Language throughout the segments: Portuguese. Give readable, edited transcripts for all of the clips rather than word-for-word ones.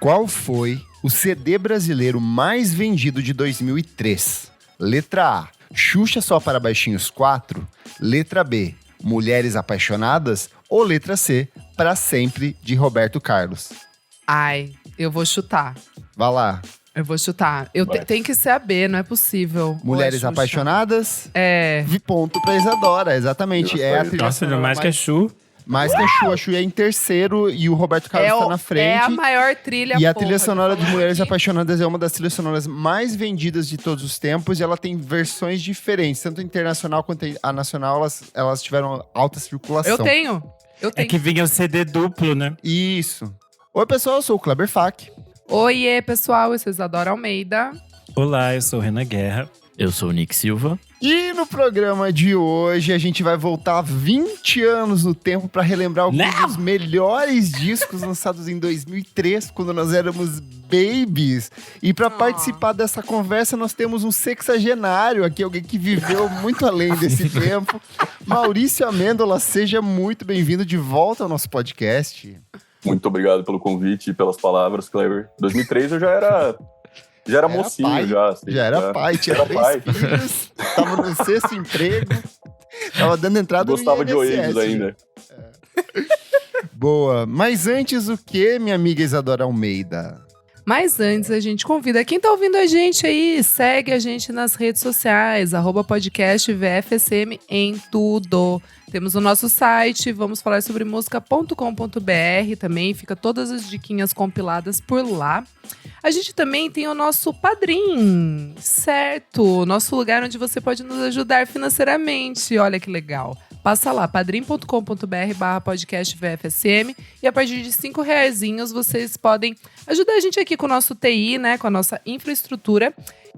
Qual foi o CD brasileiro mais vendido de 2003? Letra A, Xuxa Só para Baixinhos 4. Letra B, Mulheres Apaixonadas. Ou letra C, Pra Sempre, de Roberto Carlos. Ai, eu vou chutar. Vai lá. Eu vou chutar. Tem que ser a B, não é possível. Mulheres Ou é Xuxa? Apaixonadas. É. Ponto pra Isadora, exatamente. É a trilha Nossa, sonora mais que a Chu. Mais que a Xuxa. A Xuxa é em terceiro e o Roberto Carlos tá na frente. É a maior trilha. E a porra, trilha sonora de Mulheres aqui. Apaixonadas é uma das trilhas sonoras mais vendidas de todos os tempos. E ela tem versões diferentes. Tanto a internacional quanto a nacional, elas tiveram alta circulação. Eu tenho. É que vinha o CD duplo, né? Isso. Oi, pessoal, eu sou o Kleber Fak. Oiê, pessoal, eu sou Isadora Almeida. Olá, eu sou o Renan Guerra. Eu sou o Nick Silva. E no programa de hoje, a gente vai voltar 20 anos no tempo para relembrar alguns dos melhores discos lançados em 2003, quando nós éramos babies. E para participar dessa conversa, nós temos um sexagenário aqui, alguém que viveu muito além desse tempo. Maurício Amêndola, seja muito bem-vindo de volta ao nosso podcast. Muito obrigado pelo convite e pelas palavras, Kleber. 2003 eu já era mocinho, pai, assim, já era pai, tinha era 3 pai. filhos, tava no 6º emprego, tava dando entrada Gostava no de INSS, Oasis ainda. Boa, mas antes o que, minha amiga Isadora Almeida? Mas antes, a gente convida quem tá ouvindo a gente aí, segue a gente nas redes sociais, @podcast VFSM em tudo. Temos o nosso site, vamos falar sobre música.com.br também, fica todas as diquinhas compiladas por lá. A gente também tem o nosso Padrim, certo? Nosso lugar onde você pode nos ajudar financeiramente, olha que legal. Passa lá, padrim.com.br/podcast VFSM e a partir de R$5 vocês podem ajudar a gente aqui com o nosso TI, né, com a nossa infraestrutura.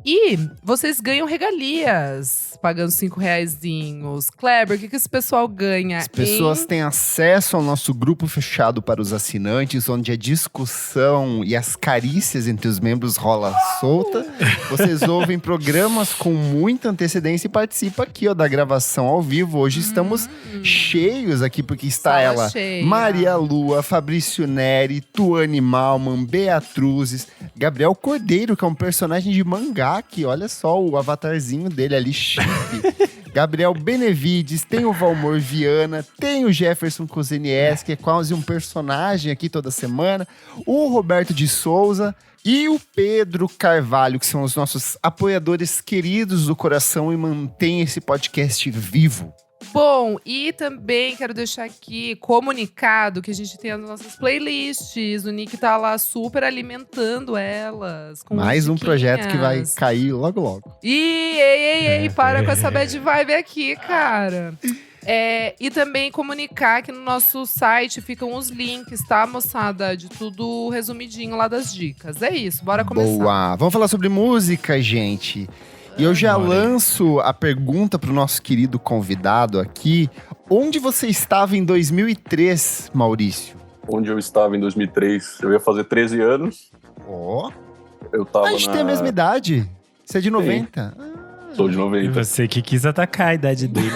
E vocês ganham regalias pagando R$5. Kleber, o que esse pessoal ganha? As pessoas têm acesso ao nosso grupo fechado para os assinantes, onde a discussão e as carícias entre os membros rola solta. Vocês ouvem programas com muita antecedência e participam aqui, ó, da gravação ao vivo. Hoje estamos cheios aqui, porque está Sala ela, cheia. Maria Lua, Fabrício Neri, Tuane Malman, Beatruzes, Gabriel Cordeiro, que é um personagem de mangá, que olha só o avatarzinho dele ali, chique. Gabriel Benevides, tem o Valmor Viana, tem o Jefferson Cozenies, que é quase um personagem aqui toda semana, o Roberto de Souza e o Pedro Carvalho, que são os nossos apoiadores queridos do coração e mantêm esse podcast vivo. Bom, e também quero deixar aqui comunicado que a gente tem as nossas playlists. O Nick tá lá super alimentando elas. Com Mais um diquinhas. projeto que vai cair logo logo. Ei, para com essa bad vibe aqui, cara. E também comunicar que no nosso site ficam os links, tá, moçada? De tudo resumidinho lá das dicas. É isso, bora começar. Boa! Vamos falar sobre música, gente. E eu já lanço a pergunta pro nosso querido convidado aqui. Onde você estava em 2003, Maurício? Onde eu estava em 2003, eu ia fazer 13 anos. Ó, Eu tava a gente tem a mesma idade. Você é de 90. Sou de E 90. você que quis atacar a idade dele.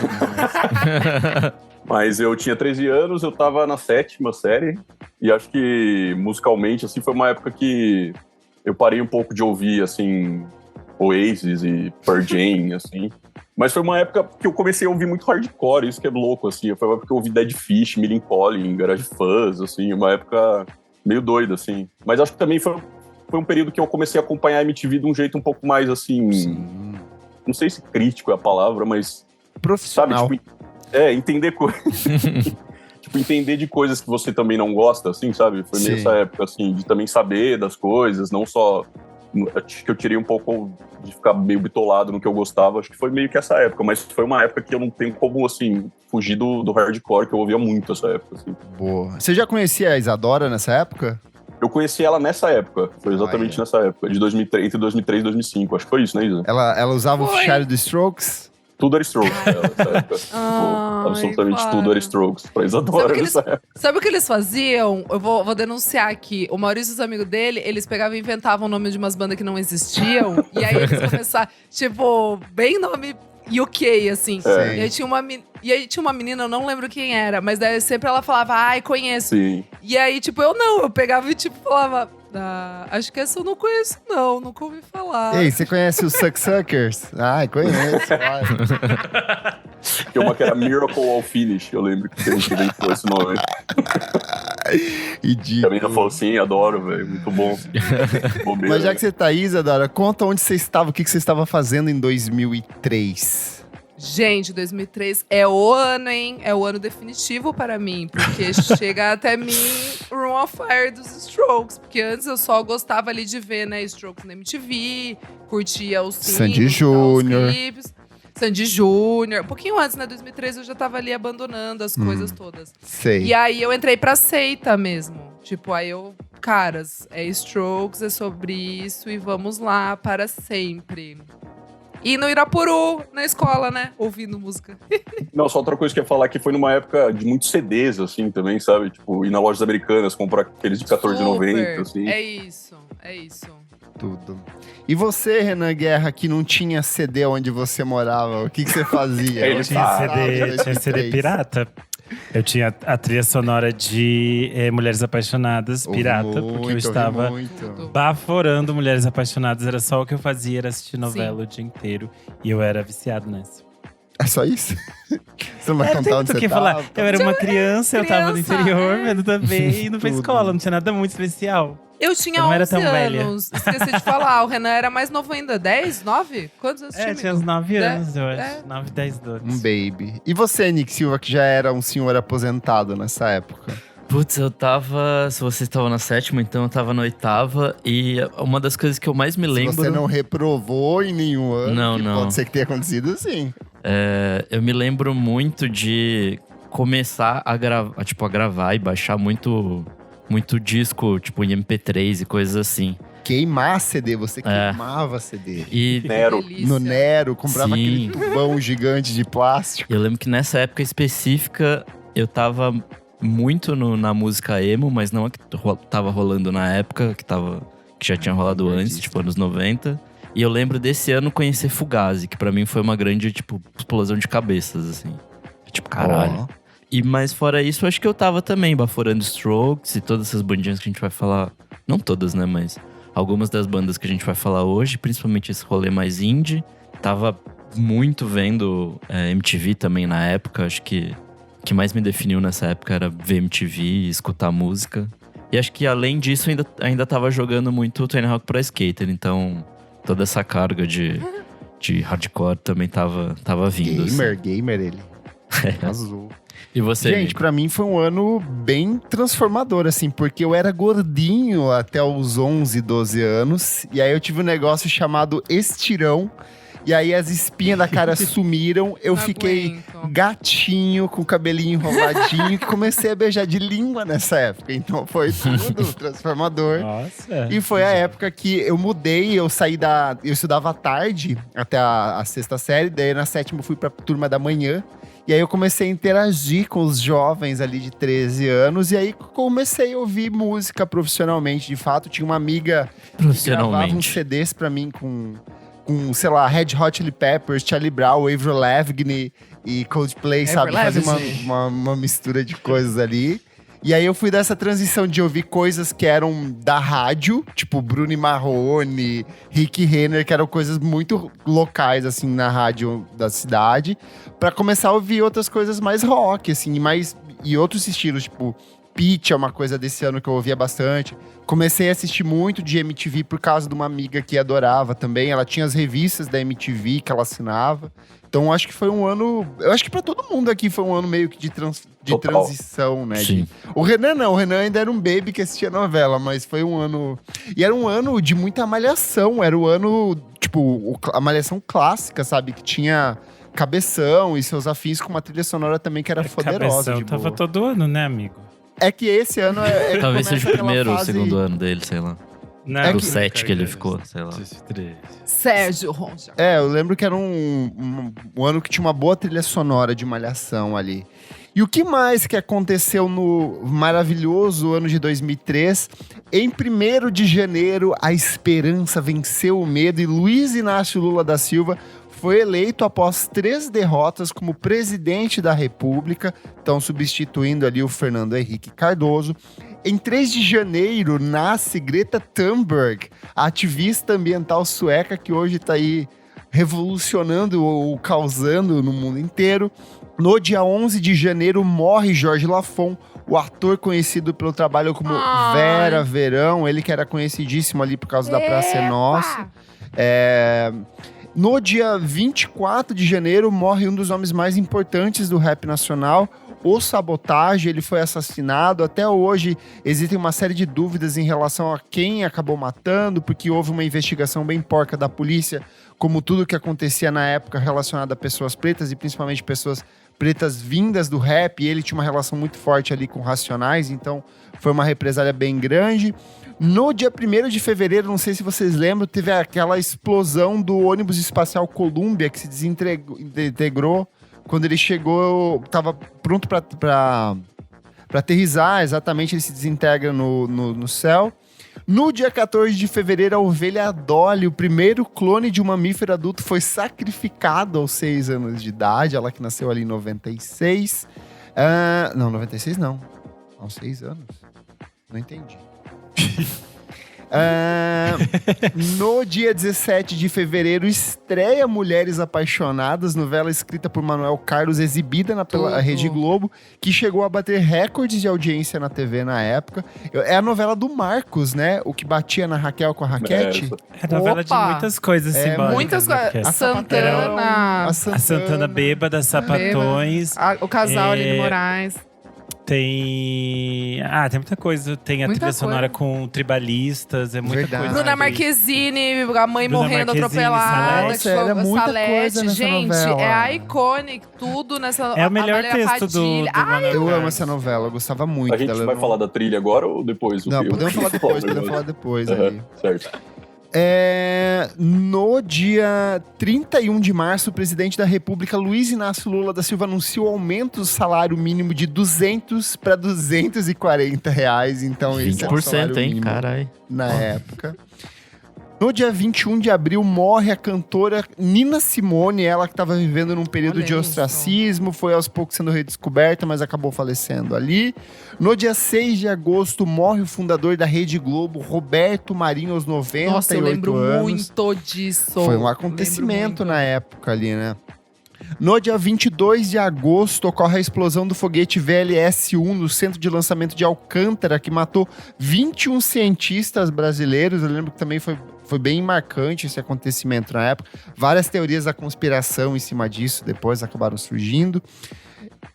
Mas eu tinha 13 anos, eu tava na 7ª série. E acho que, musicalmente, assim, foi uma época que eu parei um pouco de ouvir, assim, Oasis e Pearl Jam, assim. Mas foi uma época que eu comecei a ouvir muito hardcore, isso que é louco, assim. Foi uma época que eu ouvi Dead Fish, Millencolin, Garage Fuzz, assim. Uma época meio doida, assim. Mas acho que também foi um período que eu comecei a acompanhar a MTV de um jeito um pouco mais, assim... Sim. Não sei se crítico é a palavra, mas... Profissional. Sabe, tipo, entender coisas... tipo, entender de coisas que você também não gosta, assim, sabe? Foi meio Sim. essa época, assim, de também saber das coisas, não só... Acho que eu tirei um pouco de ficar meio bitolado no que eu gostava, acho que foi meio que essa época, mas foi uma época que eu não tenho como, assim, fugir do hardcore, que eu ouvia muito essa época, assim. Boa. Você já conhecia a Isadora nessa época? Eu conheci ela nessa época, foi exatamente Olha. nessa época, de 2003, entre 2003 e 2005, acho que foi isso, né, Isa? Ela usava o Foi. fichário do Strokes? Tudo era Strokes nessa época. Ai, Absolutamente claro. tudo era Strokes, pra Isadora nessa época. Sabe o que eles faziam? Eu vou denunciar aqui. O Maurício e os amigos dele, eles pegavam e inventavam o nome de umas bandas que não existiam. E aí eles começaram, tipo, bem nome UK, assim. É. E aí tinha uma menina, eu não lembro quem era, mas daí sempre ela falava, ai, conheço. Sim. E aí, tipo, eu pegava e, tipo, falava, Acho que essa eu não conheço, não. Nunca ouvi falar. Ei, você conhece os Sucksuckers? Ai, conheço. Vai. Tem uma que era Miracle ao Finish, eu lembro que a gente inventou esse nome. Ridículo. A menina falou assim, adoro, velho, muito bom. Bobeira. Mas já que você tá aí, Isadora, conta onde você estava, o que você estava fazendo em 2003. Gente, 2003 é o ano, hein? É o ano definitivo para mim. Porque chega até mim Room of Fire dos Strokes. Porque antes eu só gostava ali de ver, né, Strokes na MTV. Curtia os Sandy singles, os Júnior. clipes. Sandy Júnior. Um pouquinho antes, né? 2003 eu já tava ali abandonando as coisas todas. Sei. E aí eu entrei pra seita mesmo. Tipo, aí eu... Caras, é Strokes, é sobre isso. E vamos lá para sempre. E no Irapuru, na escola, né? Ouvindo música. Não, só outra coisa que eu ia falar que foi numa época de muitos CDs, assim, também, sabe? Tipo, ir nas lojas americanas, comprar aqueles de R$14,90, assim. É isso, é isso. Tudo. E você, Renan Guerra, que não tinha CD onde você morava, o que você fazia? Ele Tinha CD pirata. Eu tinha a trilha sonora de Mulheres Apaixonadas, pirata, porque eu estava baforando Mulheres Apaixonadas. Era só o que eu fazia, era assistir novela o dia inteiro. E eu era viciado nessa. É só isso? Você não vai contar onde você falar. tava? Eu era uma criança, eu tava no interior, vendo também, indo pra Tudo. escola. Não tinha nada muito especial. Eu tinha Eu não era 11 tão velha. anos. Esqueci de falar, o Renan era mais novo ainda. 10? 9? Quantos anos tinha? Tinha uns 9 anos, eu acho. É. 9, 10 anos. Um baby. E você, Nick Silva, que já era um senhor aposentado nessa época? Putz, eu tava… Se vocês estavam na 7ª, então eu tava na 8ª. E uma das coisas que eu mais me lembro… Se você não reprovou em nenhum ano, Não, que não. pode ser que tenha acontecido sim. eu me lembro muito de começar a gravar e baixar muito disco, tipo, em MP3 e coisas assim. Queimar CD, você queimava CD. E Nero. Delícia. No Nero, comprava Sim. aquele tubão gigante de plástico. eu lembro que nessa época específica, eu tava muito na música emo, mas não a que tava rolando na época, que já tinha rolado antes, tipo, anos 90. E eu lembro desse ano conhecer Fugazi, que pra mim foi uma grande, tipo, explosão de cabeças, assim. Tipo, caralho. Ó. Mas fora isso, acho que eu tava também baforando Strokes e todas essas bandinhas que a gente vai falar. Não todas, né? Mas algumas das bandas que a gente vai falar hoje, principalmente esse rolê mais indie. Tava muito vendo MTV também na época. Acho que o que mais me definiu nessa época era ver MTV e escutar música. E acho que além disso, ainda tava jogando muito Tony Hawk Pro Skater. Então toda essa carga de hardcore também tava vindo. Gamer ele. Azul. E você, Gente, Nico? pra mim foi um ano bem transformador, assim, porque eu era gordinho até os 11, 12 anos. E aí eu tive um negócio chamado estirão. E aí as espinhas da cara sumiram. Eu Não fiquei aguento. gatinho, com o cabelinho enroladinho. Que comecei a beijar de língua nessa época. Então foi tudo transformador. Nossa. E foi a época que eu mudei, eu saí eu estudava à tarde até a 6ª série, daí na 7ª eu fui pra turma da manhã. E aí eu comecei a interagir com os jovens ali de 13 anos, e aí comecei a ouvir música profissionalmente. De fato, tinha uma amiga que gravava uns CDs pra mim com, sei lá, Red Hot Chili Peppers, Charlie Brown, Avril Lavigne e Coldplay, sabe? Fazer uma mistura de coisas ali. E aí eu fui dessa transição de ouvir coisas que eram da rádio, tipo Bruno e Marrone, Rick Renner, que eram coisas muito locais, assim, na rádio da cidade, pra começar a ouvir outras coisas mais rock, assim, e outros estilos, tipo Pitch é uma coisa desse ano que eu ouvia bastante. Comecei a assistir muito de MTV por causa de uma amiga que adorava também. Ela tinha as revistas da MTV que ela assinava. Então, acho que foi um ano… Eu acho que pra todo mundo aqui foi um ano meio que de transição, né? Sim. O Renan não. O Renan ainda era um baby que assistia novela, mas foi um ano… E era um ano de muita malhação. Era o ano, tipo, a malhação clássica, sabe? Que tinha Cabeção e seus afins com uma trilha sonora também que era poderosa. Cabeção tava todo ano, né, amigo? É que esse ano é Talvez seja o primeiro ou o fase… segundo ano dele, sei lá. Não, Do que- 7 que ele ficou, sei lá. Sérgio Ronja. Eu lembro que era um ano que tinha uma boa trilha sonora de malhação ali. E o que mais que aconteceu no maravilhoso ano de 2003? Em 1º de janeiro, a esperança venceu o medo e Luiz Inácio Lula da Silva foi eleito após 3 derrotas como presidente da República, então substituindo ali o Fernando Henrique Cardoso. Em 3 de janeiro, nasce Greta Thunberg, a ativista ambiental sueca que hoje está aí revolucionando ou causando no mundo inteiro. No dia 11 de janeiro, morre Jorge Lafon, o ator conhecido pelo trabalho como Vera Verão, ele que era conhecidíssimo ali por causa da Praça é Nossa. No dia 24 de janeiro, morre um dos nomes mais importantes do rap nacional, o Sabotage. Ele foi assassinado. Até hoje existem uma série de dúvidas em relação a quem acabou matando, porque houve uma investigação bem porca da polícia, como tudo que acontecia na época relacionado a pessoas pretas, e principalmente pessoas pretas vindas do rap, e ele tinha uma relação muito forte ali com Racionais, então foi uma represália bem grande. No dia 1º de fevereiro, não sei se vocês lembram, teve aquela explosão do ônibus espacial Columbia, que se desintegrou quando ele chegou, estava pronto para aterrissar, exatamente, ele se desintegra no céu. No dia 14 de fevereiro, a ovelha Dolly, o primeiro clone de um mamífero adulto, foi sacrificado aos 6 anos de idade. Ela que nasceu ali em 96. Não, 96 não. Aos 6 anos? Não entendi. No dia 17 de fevereiro, estreia Mulheres Apaixonadas, novela escrita por Manuel Carlos, exibida pela Rede Globo, que chegou a bater recordes de audiência na TV na época. É a novela do Marcos, né? O que batia na Raquel com a Raquete. É novela de muitas coisas simbólicas. Muitas coisas. A Santana bêbada, Sapatões. O casal Aline Moraes. Tem muita coisa. Tem a trilha sonora com tribalistas, é muita coisa. Bruna Marquezine, a mãe morrendo atropelada. Nossa, era muita coisa nessa gente, novela. é icônico, tudo nessa novela. É o melhor texto do Eu amo essa novela, eu gostava muito dela. A gente vai falar da trilha agora ou depois? Não, podemos falar depois, ali. Certo. No dia 31 de março, o presidente da República, Luiz Inácio Lula da Silva, anunciou o aumento do salário mínimo de 200 para 240 reais. Então, 20%, esse é o salário hein? mínimo Caralho. na época. No dia 21 de abril, morre a cantora Nina Simone, ela que estava vivendo num período de ostracismo, foi aos poucos sendo redescoberta, mas acabou falecendo ali. No dia 6 de agosto, morre o fundador da Rede Globo, Roberto Marinho, aos 98 anos. Nossa, eu lembro muito disso. Foi um acontecimento na época ali, né? No dia 22 de agosto, ocorre a explosão do foguete VLS-1 no centro de lançamento de Alcântara, que matou 21 cientistas brasileiros. Eu lembro que também foi bem marcante esse acontecimento na época. Várias teorias da conspiração em cima disso depois acabaram surgindo.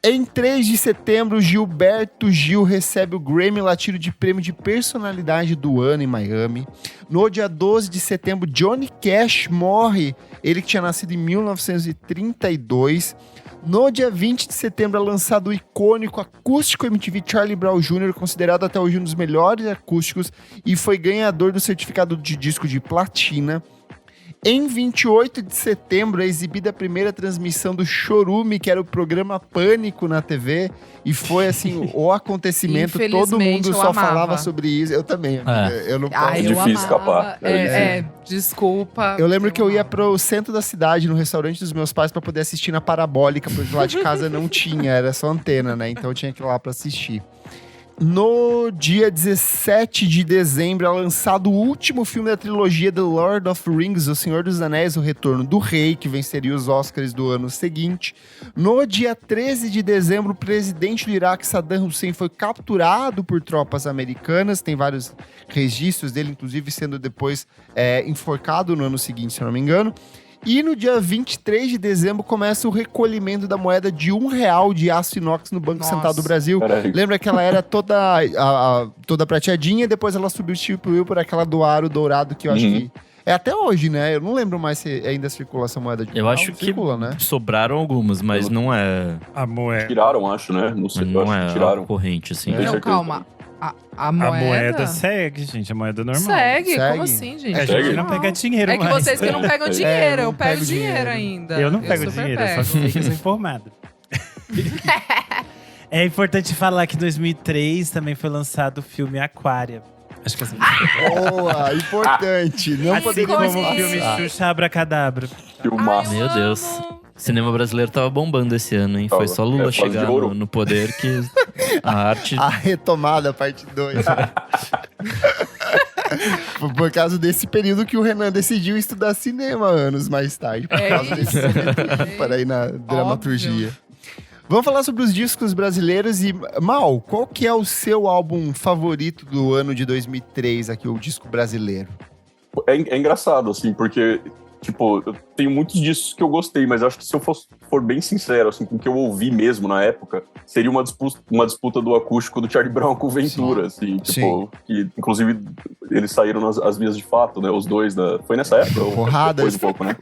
Em 3 de setembro, Gilberto Gil recebe o Grammy Latino de Prêmio de Personalidade do Ano em Miami. No dia 12 de setembro, Johnny Cash morre, ele que tinha nascido em 1932. No dia 20 de setembro é lançado o icônico acústico MTV Charlie Brown Jr., considerado até hoje um dos melhores acústicos, e foi ganhador do certificado de disco de platina. Em 28 de setembro é exibida a primeira transmissão do Chorume, que era o programa Pânico na TV. E foi, assim, o acontecimento. Todo mundo só falava sobre isso. Eu também. Eu não posso. É difícil escapar. Desculpa. Eu lembro que eu ia pro centro da cidade, no restaurante dos meus pais, pra poder assistir na parabólica, porque lá de casa não tinha, era só antena, né? Então eu tinha que ir lá pra assistir. No dia 17 de dezembro é lançado o último filme da trilogia The Lord of the Rings, O Senhor dos Anéis, O Retorno do Rei, que venceria os Oscars do ano seguinte. No dia 13 de dezembro, o presidente do Iraque, Saddam Hussein, foi capturado por tropas americanas. Tem vários registros dele, inclusive sendo depois enforcado no ano seguinte, se eu não me engano. E no dia 23 de dezembro começa o recolhimento da moeda de R$1 de aço inox no Banco Central do Brasil. Caralho. Lembra que ela era toda prateadinha, depois ela substituiu por aquela do aro dourado, que eu acho que é até hoje, né? Eu não lembro mais se ainda circula essa moeda de Eu acho que né? sobraram algumas, mas não é... A moeda. Tiraram, acho, né? Não sei, Não é tiraram. corrente, assim. Não, calma. A moeda segue, gente. A moeda normal. Segue? Como assim, gente? A gente não pega dinheiro É que mais. vocês que não pegam dinheiro. não eu pego pego dinheiro ainda. Eu não pego super dinheiro, pego. eu só fico desinformado. É importante falar que em 2003 também foi lançado o filme Aquária. Acho que assim. Boa, importante. Não Assim poderíamos como o filme passar. Xuxa Abracadabra. Filmaço. Meu Deus. O cinema brasileiro tava bombando esse ano, hein? Foi só Lula fase de chegar ouro. no poder que... A arte. A retomada, parte 2. Por causa desse período que o Renan decidiu estudar cinema anos mais tarde. Por causa desse momento para ir na dramaturgia. Vamos falar sobre os discos brasileiros e, Mal, qual que é o seu álbum favorito do ano de 2003, aqui, o disco brasileiro? É engraçado, assim, porque, tipo, eu tenho muitos discos que eu gostei, mas eu acho que se eu for bem sincero, assim, com o que eu ouvi mesmo na época, seria uma disputa do acústico do Charlie Brown com o Ventura, assim, tipo, que, inclusive, eles saíram as vias de fato, né, os dois, foi nessa época? Porrada. Depois um pouco, né?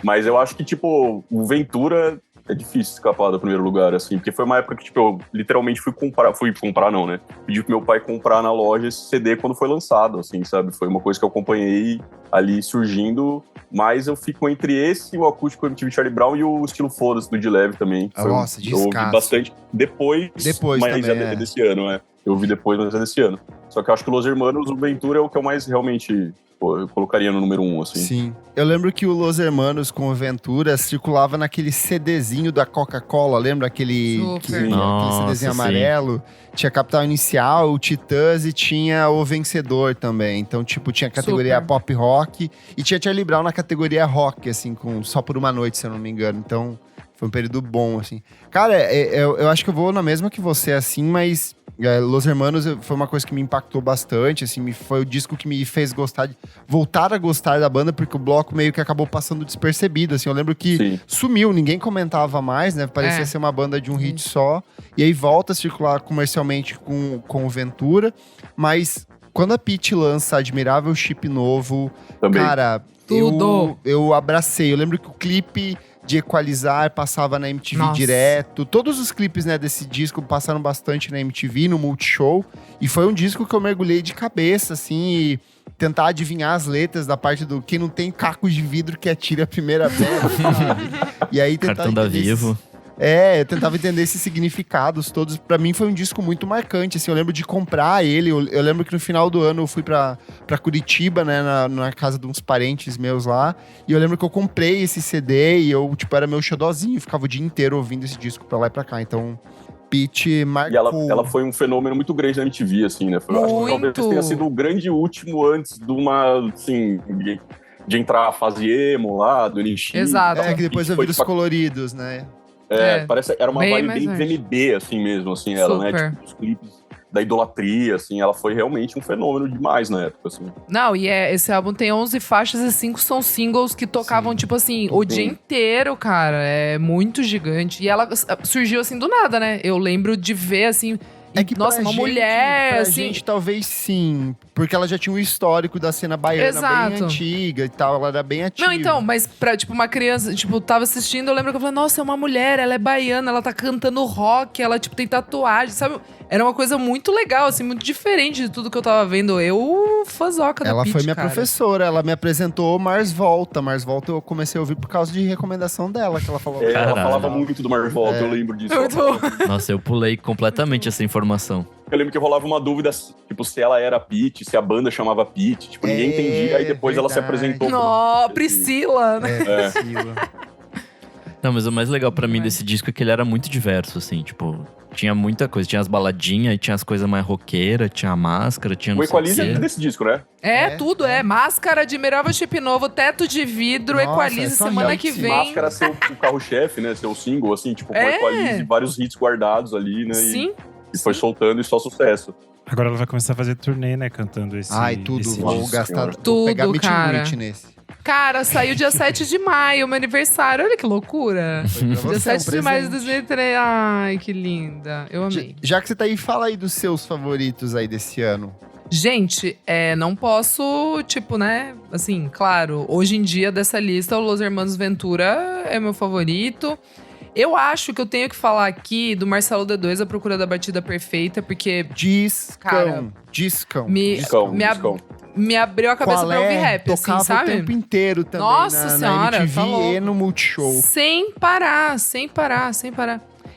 Mas eu acho que, tipo, o Ventura é difícil escapar do primeiro lugar, assim, porque foi uma época que, tipo, eu literalmente fui comprar não, né? Pedi pro meu pai comprar na loja esse CD quando foi lançado, assim, sabe? Foi uma coisa que eu acompanhei ali surgindo, mas eu fico entre esse, o acústico MTV Charlie Brown e o estilo Foda-se do De Leve também. Nossa, eu ouvi bastante depois mas também, é desse ano, né? Eu ouvi depois, mas é desse ano. Só que eu acho que o Los Hermanos, o Ventura é o que eu mais realmente... Pô, eu colocaria no número 1, assim. Sim. Eu lembro que o Los Hermanos com o Ventura circulava naquele CDzinho da Coca-Cola, lembra? Aquele CDzinho amarelo. Tinha Capital Inicial, o Titãs e tinha o Vencedor também. Então, tipo, tinha a categoria pop rock e tinha Charlie Brown na categoria rock, assim, com Só por uma Noite, se eu não me engano. Então, foi um período bom, assim. Cara, eu acho que eu vou na mesma que você, assim, mas... Los Hermanos foi uma coisa que me impactou bastante, assim, foi o disco que me fez voltar a gostar da banda, porque o bloco meio que acabou passando despercebido, assim, eu lembro que sumiu, ninguém comentava mais, né, parecia ser uma banda de um hit só, e aí volta a circular comercialmente com o Ventura, mas quando a Pitty lança Admirável Chip Novo, também. Cara, eu abracei, eu lembro que o clipe de Equalizar passava na MTV direto. Todos os clipes, né, desse disco passaram bastante na MTV, no Multishow. E foi um disco que eu mergulhei de cabeça, assim, e tentar adivinhar as letras da parte do quem não tem caco de vidro que atira a primeira vez, sabe? E aí tentar Cartão da Vivo. Eu tentava entender esses significados todos. Pra mim foi um disco muito marcante, assim, eu lembro de comprar ele, eu lembro que no final do ano eu fui pra Curitiba, né, na casa de uns parentes meus lá, e eu lembro que eu comprei esse CD e eu, tipo, era meu xodózinho, ficava o dia inteiro ouvindo esse disco pra lá e pra cá, então... Pitty marcou. E ela foi um fenômeno muito grande na MTV, assim, né? Acho que talvez tenha sido o grande último antes de uma, assim... de entrar a fase emo lá, do NX. Exato. Que depois eu vi os coloridos, né? Parece era uma vibe bem VMB, assim mesmo, assim, ela, né? Tipo, os clipes da idolatria, assim, ela foi realmente um fenômeno demais na época, assim. Não, e esse álbum tem 11 faixas e 5 são singles que tocavam, tipo assim, o dia inteiro, cara. É muito gigante. E ela surgiu, assim, do nada, né? Eu lembro de ver, assim... nossa, uma mulher, pra assim... gente, talvez sim. Porque ela já tinha um histórico da cena baiana bem antiga e tal. Ela era bem ativa. Não, então, mas pra, tipo, uma criança... Tipo, tava assistindo, eu lembro que eu falei... Nossa, é uma mulher, ela é baiana, ela tá cantando rock, ela, tipo, tem tatuagem, sabe? Era uma coisa muito legal, assim, muito diferente de tudo que eu tava vendo. Eu, fãzoca da Pitty, Pitty, foi minha professora, ela me apresentou Mars Volta. Mars Volta eu comecei a ouvir por causa de recomendação dela, que ela falou. Ela falava muito do Mars Volta, eu lembro disso. Nossa, eu pulei completamente essa informação. Eu lembro que rolava uma dúvida, tipo, se ela era Pitty, se a banda chamava Pitty. Tipo, ninguém entendia, aí depois ela se apresentou. Priscila, né? Priscila. Não, mas o mais legal pra mim desse disco é que ele era muito diverso, assim, tipo... Tinha muita coisa, tinha as baladinhas, tinha as coisas mais roqueiras, tinha a máscara, tinha... O Equalize é desse disco, né? Tudo. Máscara, Admirável Chip Novo, Teto de Vidro, Equalize, semana que vem. Máscara ser o carro-chefe, né? Ser o single, assim, tipo, com Equalize, vários hits guardados ali, né? Sim. E foi soltando e só sucesso. Agora ela vai começar a fazer turnê, né? Cantando esse... tudo. Vou gastar... Tudo, pegar meet and cara. greet nesse. Cara, saiu dia 7 de maio, meu aniversário. Olha que loucura. Dia 7 de maio de 2003. Ai, que linda. Eu amei. Já que você tá aí, fala aí dos seus favoritos aí desse ano. Gente, não posso, tipo, né? Assim, claro, hoje em dia dessa lista, o Los Hermanos Ventura é meu favorito. Eu acho que eu tenho que falar aqui do Marcelo D2, A Procura da Batida Perfeita, porque... Discão. Me abriu a cabeça pra ouvir rap, assim, sabe? Tocava o tempo inteiro também. Nossa senhora, na MTV tá e no Multishow. Sem parar.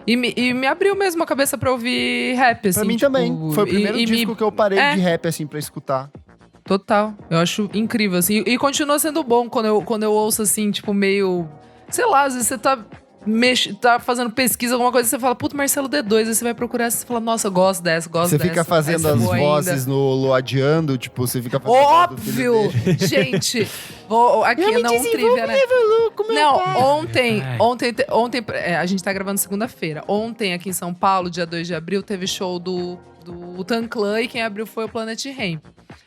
E me abriu mesmo a cabeça pra ouvir rap, assim. Pra mim tipo, também. Foi o primeiro disco que eu parei de rap, assim, pra escutar. Total. Eu acho incrível, assim. E continua sendo bom quando eu ouço, assim, tipo, meio... Sei lá, às vezes você tá tá fazendo pesquisa, alguma coisa, você fala, puto, Marcelo D2. Aí você vai procurar, você fala, nossa, eu gosto dessa, Você fica fazendo as vozes no Loadiando, tipo, você fica fazendo. Óbvio! Gente, aqui não trivia, né? Não, ontem a gente tá gravando segunda-feira. Ontem, aqui em São Paulo, dia 2 de abril, teve show do Wu-Tang Clan e quem abriu foi o Planet Hemp.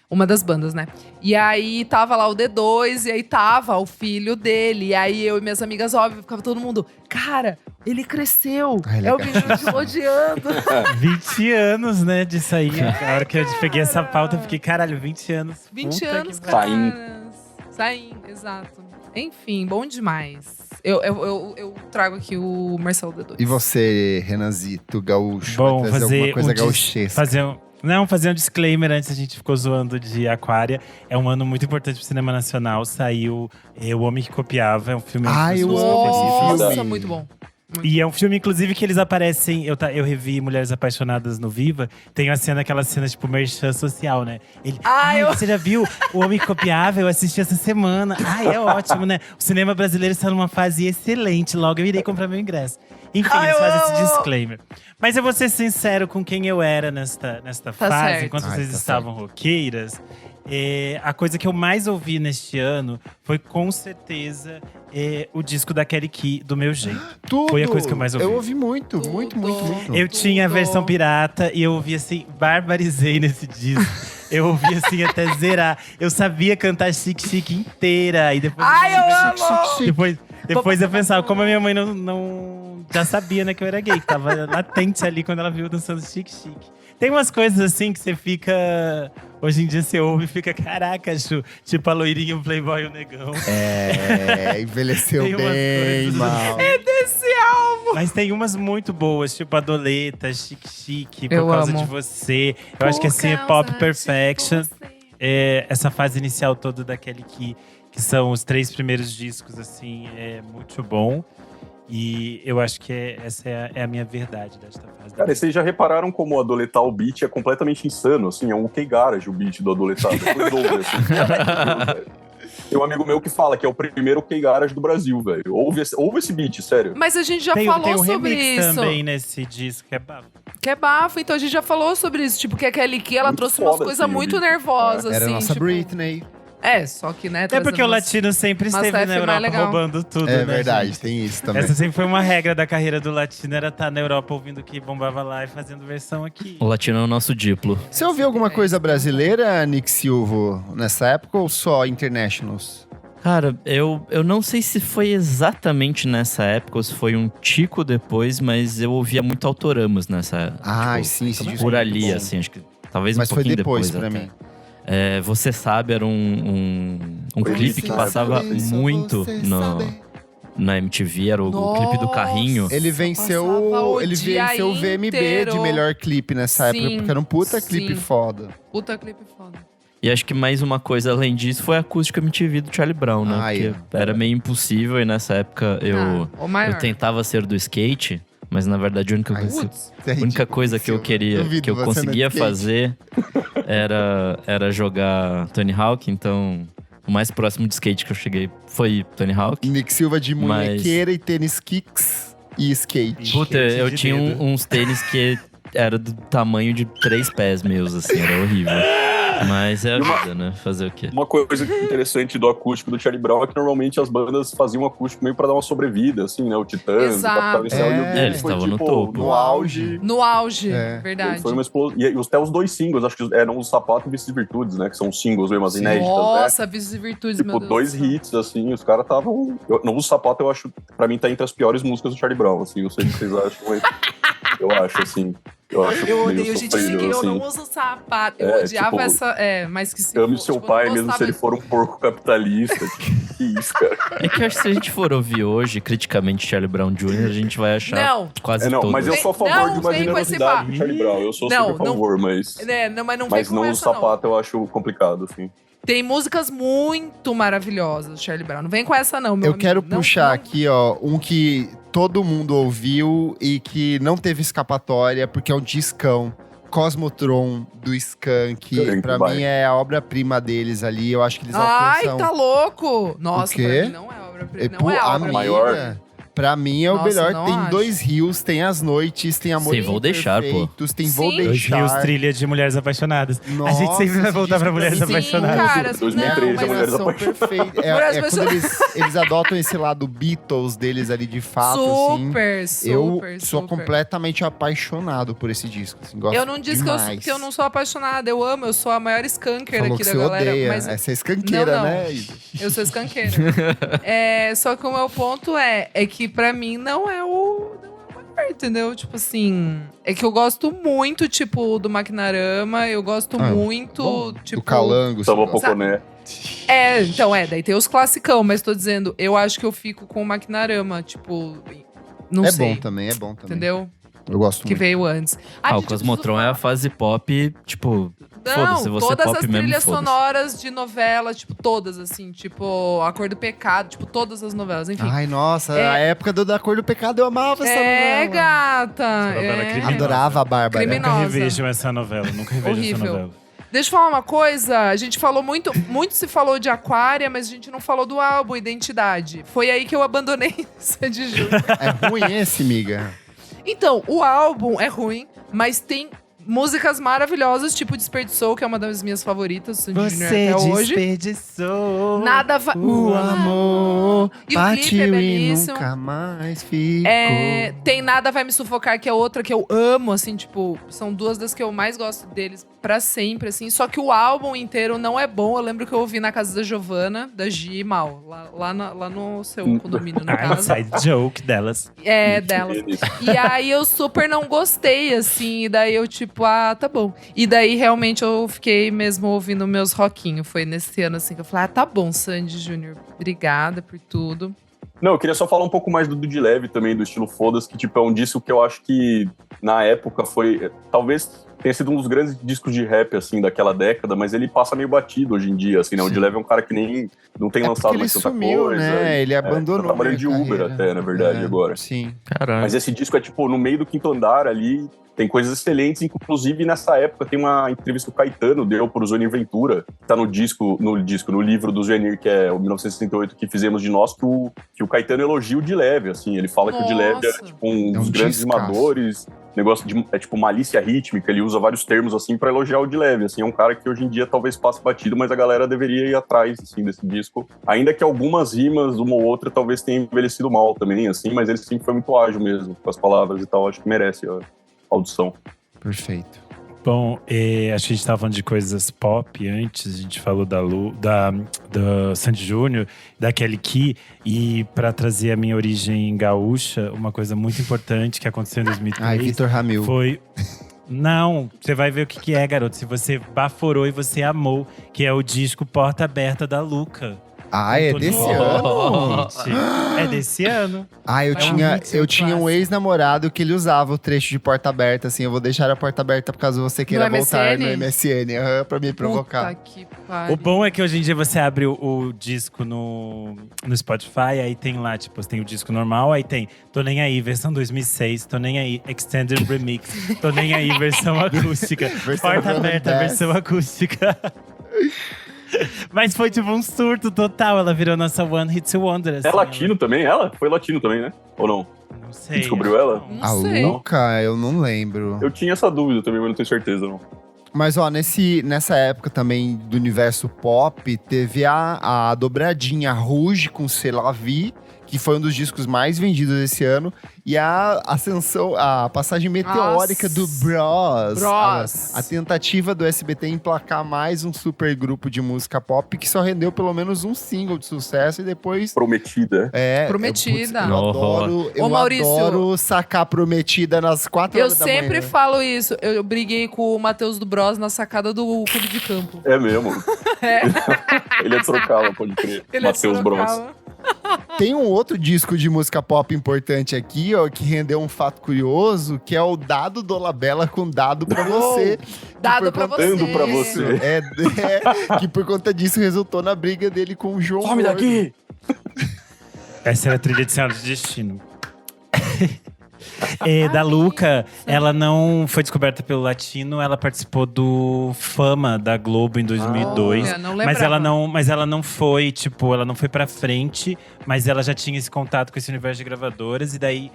Uma das bandas, né? E aí tava lá o D2 e aí tava o filho dele. E aí eu e minhas amigas, óbvio, ficava todo mundo… Cara, ele cresceu! É o vídeo de Odiando. 20 anos, né, disso aí. A hora que eu peguei essa pauta, eu fiquei, caralho, 20 anos. 20 anos, cara. Saindo, exato. Enfim, bom demais. Eu trago aqui o Marcelo D2. E você, Renanzito, gaúcho? Bom, vai trazer alguma coisa gauchesca? Fazer um disclaimer antes, a gente ficou zoando de Aquária. É um ano muito importante pro cinema nacional. Saiu O Homem que Copiava, é um filme… Nossa, muito bom. E é um filme, inclusive, que eles aparecem… Eu revi Mulheres Apaixonadas no Viva. Tem aquela cena, tipo, merchan social, né? Você já viu O Homem que Copiava? Eu assisti essa semana. É ótimo, né? O cinema brasileiro está numa fase excelente. Logo eu irei comprar meu ingresso. Enfim, eles fazem esse disclaimer. Mas eu vou ser sincero com quem eu era nesta fase. Certo. Enquanto vocês estavam roqueiras… a coisa que eu mais ouvi neste ano foi, com certeza, o disco da Kelly Key, Do Meu Jeito. Tudo! Foi a coisa que eu mais ouvi. Eu ouvi muito. Eu tinha a versão pirata e eu ouvi assim, barbarizei nesse disco. Eu ouvi assim até zerar. Eu sabia cantar Chique Chique inteira. E depois depois eu pensava, como a minha mãe não já sabia, né, que eu era gay. Que tava latente ali quando ela viu dançando Chique Chique. Tem umas coisas assim que você fica… Hoje em dia você ouve e fica, caraca, Chu, tipo a loirinha, o playboy e o negão. Envelheceu bem, mal. É desse álbum! Mas tem umas muito boas, tipo a Doleta, Chique Chique, Por Causa de Você. Eu acho que assim é Pop Perfection. Essa fase inicial toda daquele que são os 3 primeiros discos, assim, é muito bom. E eu acho que essa é a minha verdade desta fase. Cara, vocês já repararam como o Adoletar o beat é completamente insano, assim, é um UK Garage o beat do Adoletar. Depois ouve, assim. Tem um amigo meu que fala que é o primeiro UK Garage do Brasil, velho. Ouve esse beat, sério. Mas a gente já falou tem um sobre remix isso. Também nesse disco, que é bafo. Que é bafo, então a gente já falou sobre isso. Tipo, que a Kelly Key, ela muito trouxe umas coisas muito nervosas, assim. Era a nossa tipo… Britney. Só que, né… É porque o latino sempre esteve na Europa roubando tudo, né? É verdade, gente? tem isso também. Essa sempre foi uma regra da carreira do latino, era estar na Europa ouvindo o que bombava lá e fazendo versão aqui. O latino é o nosso diplo. Você ouviu alguma coisa brasileira, Nick Silva, nessa época ou só internationals? Cara, eu não sei se foi exatamente nessa época ou se foi um tico depois, mas eu ouvia muito Autoramas nessa época. Sim, esse disco por ali, assim, acho que talvez mas um pouquinho depois pra mim. Você Sabe era um clipe que passava muito na MTV, era o clipe do carrinho. Ele venceu o VMB de melhor clipe nessa época, porque era um puta clipe foda. Puta clipe foda. E acho que mais uma coisa além disso foi a acústica MTV do Charlie Brown, né? Porque era meio impossível e nessa época eu tentava ser do skate. Mas na verdade a única coisa que eu queria, que eu conseguia fazer era jogar Tony Hawk. Então o mais próximo de skate que eu cheguei foi Tony Hawk. Nick Silva de munhequeira e tênis kicks e skate. Puta, eu tinha uns tênis que era do tamanho de 3 pés meus, assim, era horrível. Mas é a vida, né? Fazer o quê? Uma coisa interessante do acústico do Charlie Brown é que normalmente as bandas faziam um acústico meio pra dar uma sobrevida, assim, né? O Titãs, o Capital Inicial e o dele eles estavam no topo. No auge. No auge, verdade. Foi uma explosão. E até os 2 singles, acho que eram Os Sapatos e Vícios e Virtudes, né? Que são singles mesmo, as inéditas, Nossa, né? Vícios e Virtudes, tipo, meu Deus. 2 hits, assim, os caras estavam… Não, Os Sapatos eu acho, pra mim, tá entre as piores músicas do Charlie Brown, assim. Eu sei o que vocês acham, mas eu acho, assim… Eu odeio gente assim, que eu não uso sapato. Eu odiava tipo, essa… mas que se ame seu pai, mesmo se ele for um porco capitalista. Que isso, cara. É que eu acho que se a gente for ouvir hoje, criticamente, Charlie Brown Jr., a gente vai achar quase todos. Mas eu sou a favor de uma generosidade do Charlie Brown. Eu sou super a favor, mas… Mas não o sapato eu acho complicado, assim. Tem músicas muito maravilhosas do Charlie Brown. Não vem com essa não, meu amigo. Eu quero puxar aqui, ó, um que todo mundo ouviu e que não teve escapatória, porque é um discão. Cosmotron, do Skank. Pra mim é a obra-prima deles ali. Eu acho que eles alcançam… Ai, tá louco! Nossa, pra mim não é obra-prima. Não é obra-prima. Maior. Pra mim é o Nossa, melhor. não Tem acho. 2 rios, tem As Noites, tem Amor Sem Vou Deixar, pô. Imperfeitos, tem Vou Sim. 2 Deixar. rios, trilha de Mulheres Apaixonadas. a gente Nossa, sempre vai esse voltar pra disco Mulheres pra mim- Sim, Apaixonadas. cara. 2013, não, mas Mulheres São Apaixonadas. perfeitos. Mulheres É quando eles adotam esse lado Beatles deles ali de fato, assim. Eu sou super. completamente apaixonado por esse disco. Assim, gosto Eu não disse demais. que eu não sou apaixonada, eu amo, eu sou a maior skanker Falou aqui que da você galera. odeia. Mas Essa é escanqueira, Não. né? eu sou skankeira. Só que o meu ponto é que pra mim não é o maior, entendeu? Tipo assim, é que eu gosto muito, tipo, do Maquinarama, eu gosto muito, Bom, tipo… do Calango. Samba você gosta. Poconé. Daí tem os classicão, mas tô dizendo, eu acho que eu fico com o Maquinarama, tipo, não É sei. bom também, é bom também. Entendeu? Eu gosto Que muito. veio antes. O gente, eu Cosmotron preciso é a falar. fase pop, tipo… Não, Foda-se, você todas pop as mesmo, trilhas foda-se. sonoras de novela, tipo, todas, assim, tipo, A Cor do Pecado, tipo, todas as novelas, enfim. Ai, nossa, É- a época da Cor do Pecado eu amava essa novela. Gata! Essa novela é criminosa. Adorava a Bárbara. Criminosa. Nunca revejo essa novela, nunca revejo essa Horrível. novela. Deixa eu falar uma coisa, a gente falou muito se falou de Aquária, mas a gente não falou do álbum Identidade. Foi aí que eu abandonei Sandy Júnior. É ruim esse, miga. Então, o álbum é ruim, mas tem músicas maravilhosas, tipo Desperdiçou, que é uma das minhas favoritas, Sandy Júnior até hoje. desperdiçou Nada vai… O amor E o clipe partiu é e belíssimo. nunca mais ficou. Tem Nada Vai Me Sufocar, que é outra que eu amo, assim, tipo, são duas das que eu mais gosto deles pra sempre, assim. Só que o álbum inteiro não é bom. Eu lembro que eu ouvi na casa da Giovana, da Gi Mal, lá no seu condomínio, no caso. Inside joke delas. É, delas. E aí eu super não gostei, assim. E daí eu, tipo, tá bom. E daí realmente eu fiquei mesmo ouvindo meus rockinhos. Foi nesse ano, assim, que eu falei, tá bom, Sandy Júnior, obrigada por tudo. Não, eu queria só falar um pouco mais do De Leve também, do estilo Foda-se, que tipo, é um disco que eu acho que na época foi… Talvez tenha sido um dos grandes discos de rap, assim, daquela década, mas ele passa meio batido hoje em dia, assim, né? O De Leve é um cara que nem… não tem lançado Porque mais ele tanta sumiu, coisa. né? Ele abandonou. Tá trabalhando de a Uber carreira. até, na verdade, agora. Sim. Caralho. Mas esse disco é, tipo, no meio do quinto andar ali, tem coisas excelentes, inclusive nessa época tem uma entrevista que o Caetano deu pro Zuenir Ventura, que tá no livro do Zuenir, que é o 1968, que fizemos de nós, que o Caetano elogia o De Leve, assim, ele fala que o De Leve era, tipo, um dos grandes discaço. rimadores, negócio de, tipo, malícia rítmica, ele usa vários termos, assim, pra elogiar o De Leve, assim, é um cara que hoje em dia talvez passe batido, mas a galera deveria ir atrás, assim, desse disco, ainda que algumas rimas, uma ou outra, talvez tenha envelhecido mal também, assim, mas ele sempre foi muito ágil mesmo, com as palavras e tal, acho que merece a audição. Perfeito. Bom, acho que a gente tava falando de coisas pop antes, a gente falou da Sandy Júnior, da Kelly Key, e pra trazer a minha origem gaúcha, uma coisa muito importante que aconteceu em 2003 Ai, Vitor Ramil. foi… Não, você vai ver o que é, garoto. Se você baforou e você amou, que é o disco Porta Aberta da Luca. Ah, é desse ano? Gente, é desse ano. Ah, eu Vai tinha, ouvir seu eu tinha um clássico. ex-namorado que ele usava o trecho de porta aberta, assim. Eu vou deixar a porta aberta por causa você queira voltar MSN? no MSN, pra me provocar. Puta que pariu. O bom é que hoje em dia você abre o disco no Spotify, aí tem lá, tipo, tem o disco normal, aí tem Tô Nem Aí, versão 2006, Tô Nem Aí, Extended Remix, Tô Nem Aí, versão acústica, Versão Porta Aberta, 2010. versão acústica. Mas foi tipo um surto total, ela virou nossa One Hit Wonder. É assim, latino também, ela? Foi latino também, né? Ou não? Não sei. Descobriu ela? Não A sei. Luca, eu não lembro. Eu tinha essa dúvida também, mas não tenho certeza, não. Mas, ó, nessa época também do universo pop, teve a dobradinha Rouge com C'est La Vie, que foi um dos discos mais vendidos esse ano. E a ascensão, a passagem meteórica do Bros. Bros. A tentativa do SBT em emplacar mais um super grupo de música pop que só rendeu pelo menos um single de sucesso e depois… Prometida. Prometida. Eu Ô, Maurício. adoro sacar Prometida nas 4 Eu horas da manhã. sempre falo isso. Eu briguei com o Matheus do Bros na sacada do clube de campo. É mesmo. É. Ele é de Sorocaba, pode crer. Ele é Matheus Bros. Sorocaba. Tem um outro disco de música pop importante aqui, ó, que rendeu um fato curioso, que é o Dado Dolabella com Dado Pra Você. Dado Que pra por você. Dando pra você. Que por conta disso resultou na briga dele com o João Some Gordo. daqui! Essa era a trilha de Senhora de Destino. Da Luca, ela não foi descoberta pelo Latino, ela participou do Fama da Globo em 2002. Mas ela não foi, tipo, ela não foi pra frente, mas ela já tinha esse contato com esse universo de gravadoras. E daí,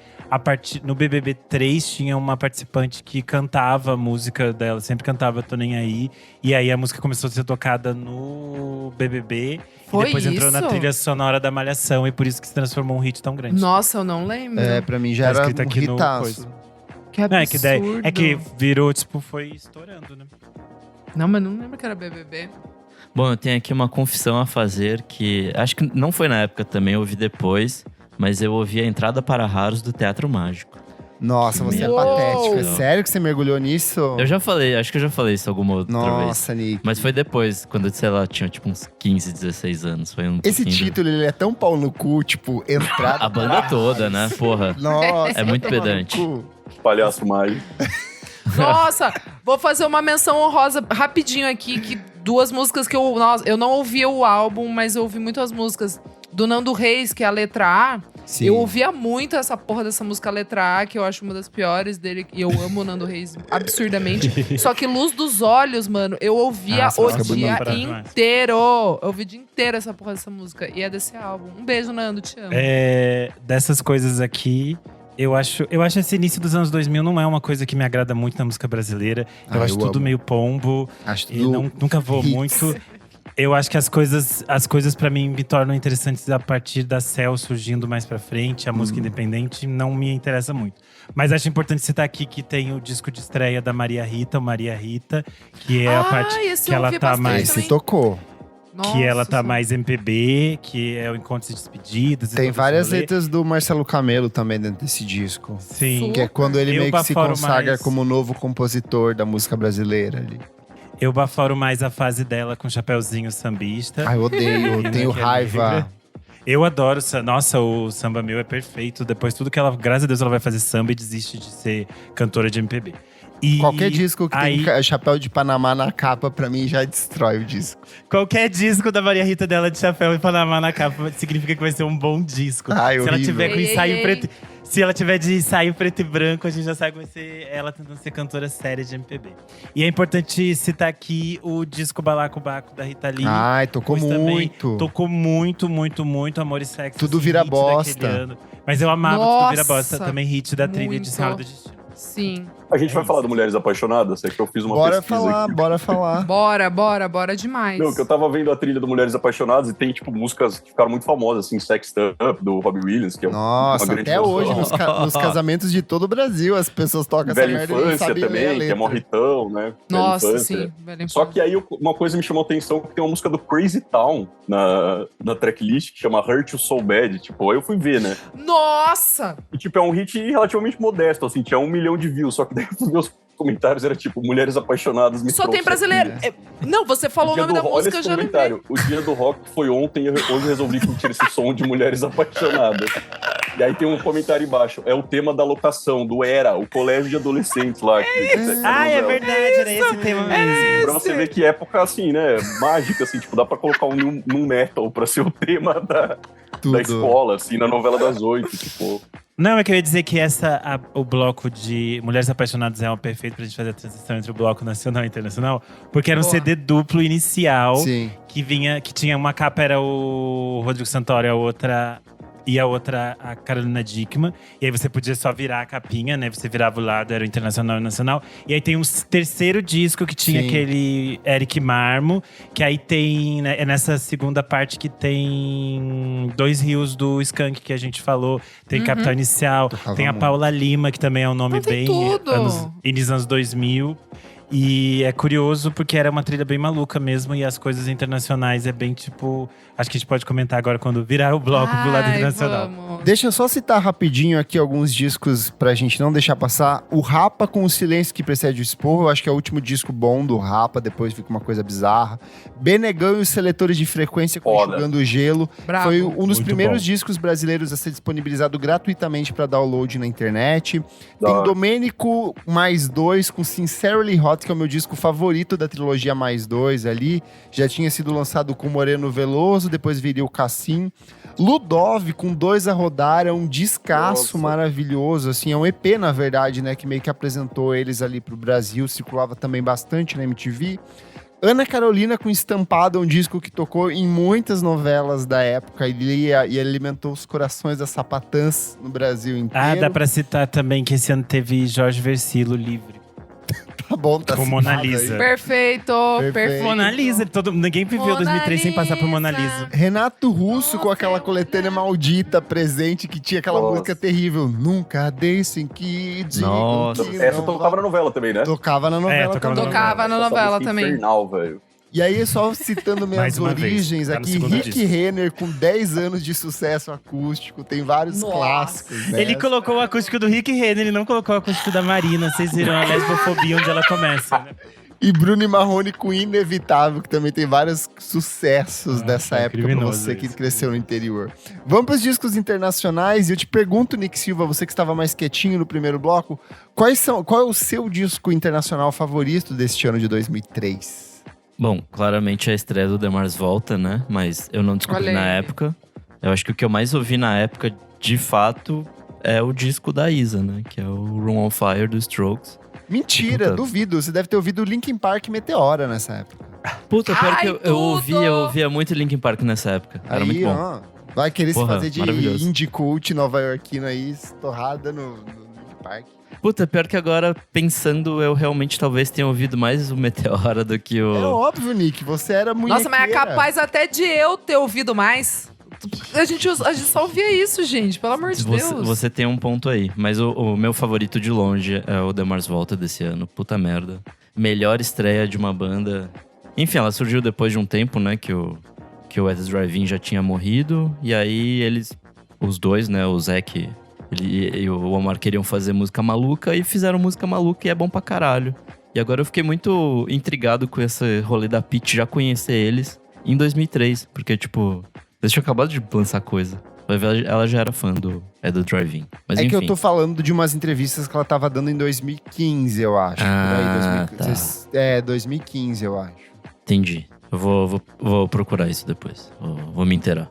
no BBB 3, tinha uma participante que cantava a música dela, sempre cantava Tô Nem Aí. E aí a música começou a ser tocada no BBB. Foi e depois entrou isso? na trilha sonora da Malhação. E por isso que se transformou um hit tão grande. Nossa, eu não lembro. Pra mim já era um aqui hitaço. Que absurdo. É que virou, tipo, foi estourando, né? Não, mas não lembro que era BBB. Bom, eu tenho aqui uma confissão a fazer que… Acho que não foi na época também, eu ouvi depois. Mas eu ouvi a entrada para Raros do Teatro Mágico. Nossa, você é Uou! patético. É sério que você mergulhou nisso? Eu já falei, acho que eu já falei isso alguma outra vez. Nossa, Nick. Mas foi depois, quando eu, sei lá, tinha tipo uns 15, 16 anos. Foi Esse título, ele é tão pau no cu, tipo, entrada… A banda toda, né? Porra. Nossa, É muito vai tomar no pedante. cu. Palhaço mágico. Nossa, vou fazer uma menção honrosa rapidinho aqui, que duas músicas que eu não ouvi o álbum, mas eu ouvi muitas músicas do Nando Reis, que é a letra A. Sim. Eu ouvia muito essa porra dessa música letra A, que eu acho uma das piores dele, e eu amo o Nando Reis absurdamente. Só que Luz dos Olhos, mano, eu ouvia Nossa, o música dia bonita demais. inteiro. Eu ouvi o dia inteiro essa porra dessa música, e é desse álbum. Um beijo, Nando, te amo. Dessas coisas aqui, eu acho esse início dos anos 2000 não é uma coisa que me agrada muito na música brasileira. Eu acho tudo amo. meio pombo. Acho E tudo nunca vou hits. muito. Eu acho que as coisas pra mim me tornam interessantes a partir da Cell surgindo mais pra frente. A música independente não me interessa muito. Mas acho importante citar aqui que tem o disco de estreia da Maria Rita, o Maria Rita, que é a parte esse que eu ela ouvi tá bastante mais… também. Esse tocou. Que ela tá Nossa, mais MPB, que é o Encontros e Despedidas. e Tem todo várias esse rolê. letras do Marcelo Camelo também dentro desse disco. Sim. Que é quando ele Eu meio que se baforo consagra mais. como novo compositor da música brasileira ali. Eu baforo mais a fase dela com Chapeuzinho Sambista. Ai, eu odeio, eu tenho Que é raiva. negra. Eu adoro, nossa, o Samba Meu é perfeito. Depois tudo que ela, graças a Deus, ela vai fazer samba e desiste de ser cantora de MPB. E Qualquer disco que aí, tem chapéu de Panamá na capa, pra mim, já destrói o disco. qualquer disco da Maria Rita dela de chapéu e Panamá na capa significa que vai ser um bom disco. Ai, Se ela horrível. tiver com Ei, ensaio ei, preto… Se ela tiver de ensaio preto e branco, a gente já sabe que vai ser ela tentando ser cantora séria de MPB. E é importante citar aqui o disco Balacobaco da Rita Lee. Ai, tocou Pois também muito. Tocou muito, muito, muito. Amor e Sexo. Tudo assim, Vira hit daquele Bosta. ano. Mas eu amava Tudo Vira Bosta. Nossa, Também hit da trilha muito. de Senhora do Destino. sim. A gente vai falar de Mulheres Apaixonadas? É que eu fiz uma Bora pesquisa falar, aqui. bora falar. Bora demais. Não, que eu tava vendo a trilha do Mulheres Apaixonadas e tem, tipo, músicas que ficaram muito famosas, assim, Sex Up, do Robbie Williams, que é Nossa, uma grande até hoje, canção. nos casamentos de todo o Brasil, as pessoas tocam essa Velha merda e não Infância sabem ler a também, que é letra. morritão, né? Velha Nossa, Infância. sim. Velha Só infância. que aí uma coisa me chamou a atenção, que tem uma música do Crazy Town na tracklist, que chama Hurt You So Bad. Tipo, aí eu fui ver, né? Nossa! E, tipo, é um hit relativamente modesto, assim, tinha 1 milhão de views. Só que daí eu fui ver os comentários, era tipo, Mulheres Apaixonadas me Só tem trouxe brasileiro. aqui. Não, você falou o Dia nome da olha música, eu esse já lembrei. comentário. O dia do rock foi ontem, hoje eu resolvi curtir esse som de Mulheres Apaixonadas. E aí tem um comentário embaixo. É o tema da locação, do Era, o colégio de adolescentes lá. É verdade, era esse tema mesmo. Pra você ver que época, assim, né, mágica, assim, tipo, dá pra colocar um nu metal pra ser o tema da escola, assim, na novela das 8, tipo… Não, eu queria dizer que o bloco de Mulheres Apaixonadas é o perfeito pra gente fazer a transição entre o bloco nacional e internacional. Porque era um Boa. CD duplo inicial. Sim. Que tinha uma capa, era o Rodrigo Santoro, e a outra a Carolina Dickmann. E aí você podia só virar a capinha, né? Você virava o lado, era o internacional e o nacional. E aí tem um terceiro disco que tinha Sim. aquele Eric Marmo. Que aí tem, né, é nessa segunda parte que tem Dois Rios do Skank, que a gente falou. Tem Capital Inicial. Tocava Tem a muito. Paula Lima, que também é um nome Não, tem bem… tudo. Início dos anos 2000. E é curioso porque era uma trilha bem maluca mesmo. E as coisas internacionais é bem tipo… Acho que a gente pode comentar agora quando virar o bloco pro lado Ai, internacional. vamos. Deixa eu só citar rapidinho aqui alguns discos pra gente não deixar passar. O Rapa com o Silêncio que Precede o Esporro, eu acho que é o último disco bom do Rapa, depois fica uma coisa bizarra. Benegão e os Seletores de Frequência com Foda. Enxugando o Gelo. Bravo. Foi um dos Muito primeiros bom. discos brasileiros a ser disponibilizado gratuitamente pra download na internet. Da Tem hora. Domênico Mais 2 com Sincerely Hot, que é o meu disco favorito da trilogia Mais 2 ali. Já tinha sido lançado com Moreno Veloso, depois viria o Cassim. Ludov com Dois a rodaram, é um descasso Nossa. maravilhoso, assim, é um EP, na verdade, né, que meio que apresentou eles ali pro Brasil, circulava também bastante na MTV. Ana Carolina com Estampada, um disco que tocou em muitas novelas da época e alimentou os corações das sapatãs no Brasil inteiro. Ah, dá pra citar também que esse ano teve Jorge Versilo livre. Tá bom, tá Com citado Mona aí. Lisa. Perfeito. Mona Lisa, ninguém viveu Mona 2003 sem passar por Mona Lisa. Lisa. Renato Russo com aquela coletânea maldita presente que tinha aquela Nossa. música terrível. Nunca deixem que digam Nossa. que Essa não tocava vai. na novela também, né? Tocava na novela tocava também. na Tocava na Essa novela música também. infernal, velho. E aí, só citando minhas Mais uma vez, origens tá no aqui, segundo Rick disco. Renner com 10 anos de sucesso acústico, tem vários Nossa. clássicos, né? Ele colocou o acústico do Rick Renner, ele não colocou o acústico da Marina. Vocês viram a lesbofobia onde ela começa, né? E Bruno e Marrone com Inevitável, que também tem vários sucessos dessa é época pra criminoso você que isso. cresceu no interior. Vamos para os discos internacionais e eu te pergunto, Nick Silva, você que estava mais quietinho no primeiro bloco, qual é o seu disco internacional favorito deste ano de 2003? Bom, claramente a estreia do The Mars Volta, né? Mas eu não descobri Olha na aí. época. Eu acho que o que eu mais ouvi na época, de fato, é o disco da Isa, né? Que é o Room on Fire do Strokes. Mentira, Puta. duvido. Você deve ter ouvido Linkin Park e Meteora nessa época. Puta, pior que Ai, eu ouvia muito Linkin Park nessa época. Era Aí, muito bom. ó, vai querer Porra, se fazer de maravilhoso. indie cult nova-iorquino aí, estorrada no Linkin Park. Puta, pior que agora, pensando, eu realmente talvez tenha ouvido mais o Meteora do que É o... óbvio, Nick, você era muito. Nossa, mas é capaz até de eu ter ouvido mais. A gente só ouvia isso, gente. Pelo amor de Deus. Você tem um ponto aí. Mas o meu favorito de longe é o The Mars Volta desse ano. Puta merda. Melhor estreia de uma banda. Enfim, ela surgiu depois de um tempo, né? Que o Wes Drive-In já tinha morrido. E aí eles, os dois, né? O Zac e o Omar queriam fazer música maluca. E fizeram música maluca e é bom pra caralho. E agora eu fiquei muito intrigado com esse rolê da Pitty já conhecer eles em 2003. Porque, tipo, eles tinham acabado de lançar coisa. Vai ver, ela já era fã do Drive-In. Mas É enfim. que eu tô falando de umas entrevistas que ela tava dando em 2015, eu acho. Ah, por aí, 2015, eu acho. Entendi. Eu vou procurar isso depois. Vou me inteirar.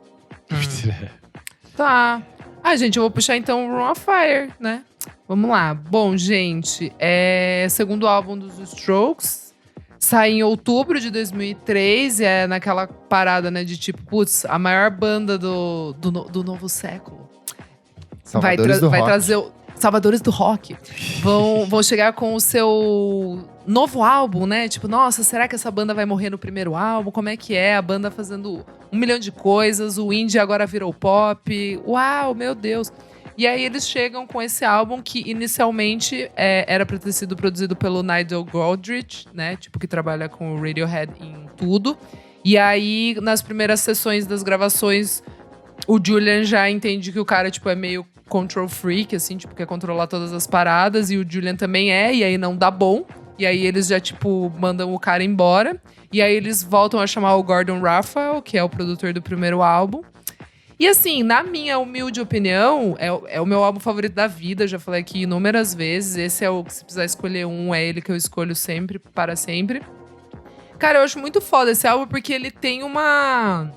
Tá. Ah, gente, eu vou puxar então o Room of Fire, né? Vamos lá. Bom, gente, é segundo álbum dos Strokes. Sai em outubro de 2003 e é naquela parada, né, de tipo, putz, a maior banda do novo século. Salvadores do vai rock. trazer Salvadores do Rock. Vão chegar com o seu novo álbum, né? Tipo, nossa, será que essa banda vai morrer no primeiro álbum? Como é que é? A banda fazendo 1 milhão de coisas, o indie agora virou pop. Uau, meu Deus. E aí eles chegam com esse álbum que inicialmente era pra ter sido produzido pelo Nigel Godrich, né? Tipo, que trabalha com o Radiohead em tudo. E aí, nas primeiras sessões das gravações, o Julian já entende que o cara, tipo, é meio control freak, assim, tipo, quer controlar todas as paradas. E o Julian também e aí não dá bom. E aí eles já, tipo, mandam o cara embora. E aí eles voltam a chamar o Gordon Raphael, que é o produtor do primeiro álbum. E assim, na minha humilde opinião, é o meu álbum favorito da vida. Já falei aqui inúmeras vezes. Esse é o que, se precisar escolher um, é ele que eu escolho sempre, para sempre. Cara, eu acho muito foda esse álbum porque ele tem uma...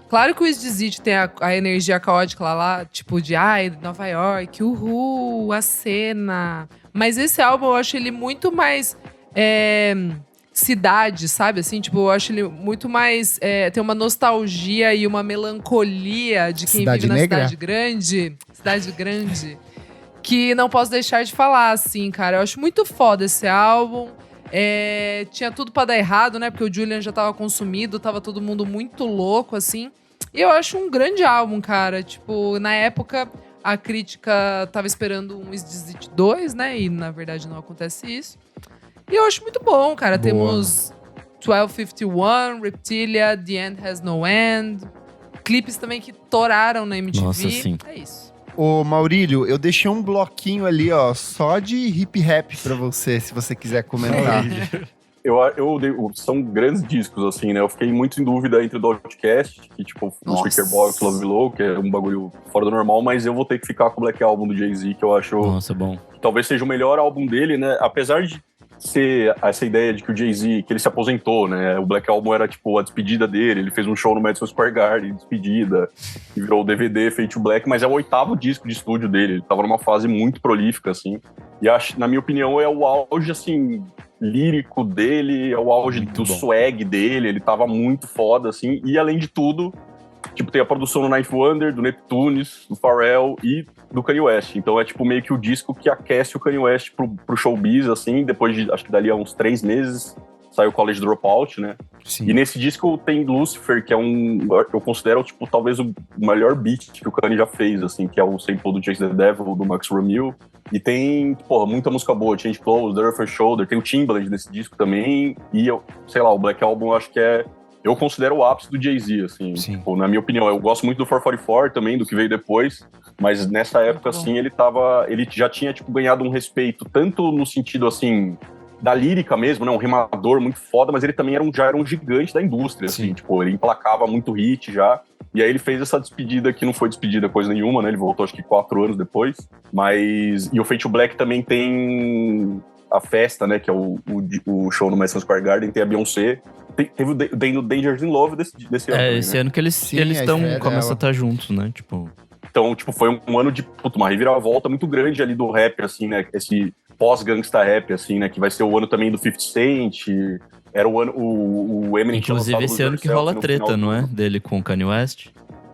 Claro que o Exit tem a energia caótica lá, tipo de Nova York, uhul, a cena. Mas esse álbum eu acho ele muito mais cidade, sabe? Assim, tipo, eu acho ele muito mais. Tem uma nostalgia e uma melancolia de quem Cidade vive na Negra? cidade grande. Cidade grande. Que não posso deixar de falar, assim, cara. Eu acho muito foda esse álbum. Tinha tudo pra dar errado, né? Porque o Julian já tava consumido, tava todo mundo muito louco, assim. E eu acho um grande álbum, cara. Tipo, na época, a crítica tava esperando um Exit 2, né? E, na verdade, não acontece isso. E eu acho muito bom, cara. Boa. Temos 1251, Reptilia, The End Has No End. Clipes também que toraram na MTV. Nossa, sim. É isso. Ô, Maurílio, eu deixei um bloquinho ali, ó, só de hip rap pra você, se você quiser comentar. São grandes discos, assim, né? Eu fiquei muito em dúvida entre o do Outcast, que, tipo, o Nossa. Speaker Box, Love Below, que é um bagulho fora do normal, mas eu vou ter que ficar com o Black Album do Jay-Z, que eu acho Nossa, bom. que talvez seja o melhor álbum dele, né? Apesar de ser essa ideia de que o Jay-Z, que ele se aposentou, né? O Black Album era, tipo, a despedida dele. Ele fez um show no Madison Square Garden, despedida, e virou o DVD Fade to Black, mas é o 8º disco de estúdio dele. Ele tava numa fase muito prolífica, assim. E acho, na minha opinião, é o auge, assim, lírico dele, é o auge muito do swag dele. Ele tava muito foda, assim. E, além de tudo, tipo, tem a produção do Ninth Wonder, do Neptunes, do Pharrell e do Kanye West. Então é tipo meio que o disco que aquece o Kanye West pro showbiz, assim. Depois de, acho que dali a uns 3 meses, saiu o College Dropout, né? Sim. E nesse disco tem Lucifer, que é eu considero, tipo, talvez o melhor beat que o Kanye já fez, assim, que é o sample do Chase the Devil, do Max Ramil. E tem, porra, muita música boa. Change Clothes, The Earth and Shoulder, tem o Timbaland nesse disco também. E, sei lá, o Black Album eu acho que eu considero o ápice do Jay-Z, assim, tipo, na minha opinião. Eu gosto muito do 444 também, do que veio depois, mas nessa época, assim, ele já tinha, tipo, ganhado um respeito, tanto no sentido, assim, da lírica mesmo, né, um rimador muito foda, mas ele também já era um gigante da indústria, assim, tipo, ele emplacava muito hit já, e aí ele fez essa despedida que não foi despedida coisa nenhuma, né, ele voltou acho que 4 anos depois, e o Fade to Black também tem a festa, né, que é o show no Madison Square Garden, tem a Beyoncé. Teve o Dangerous in Love desse ano. Esse ano que eles começam a estar juntos, né? Tipo... Então, tipo, foi um ano de uma reviravolta muito grande ali do rap, assim, né? Esse pós-gangsta rap, assim, né? Que vai ser o ano também do 50 Cent. Era o ano. O Eminem. Inclusive, esse ano que rola treta, não é? Dele com o Kanye West.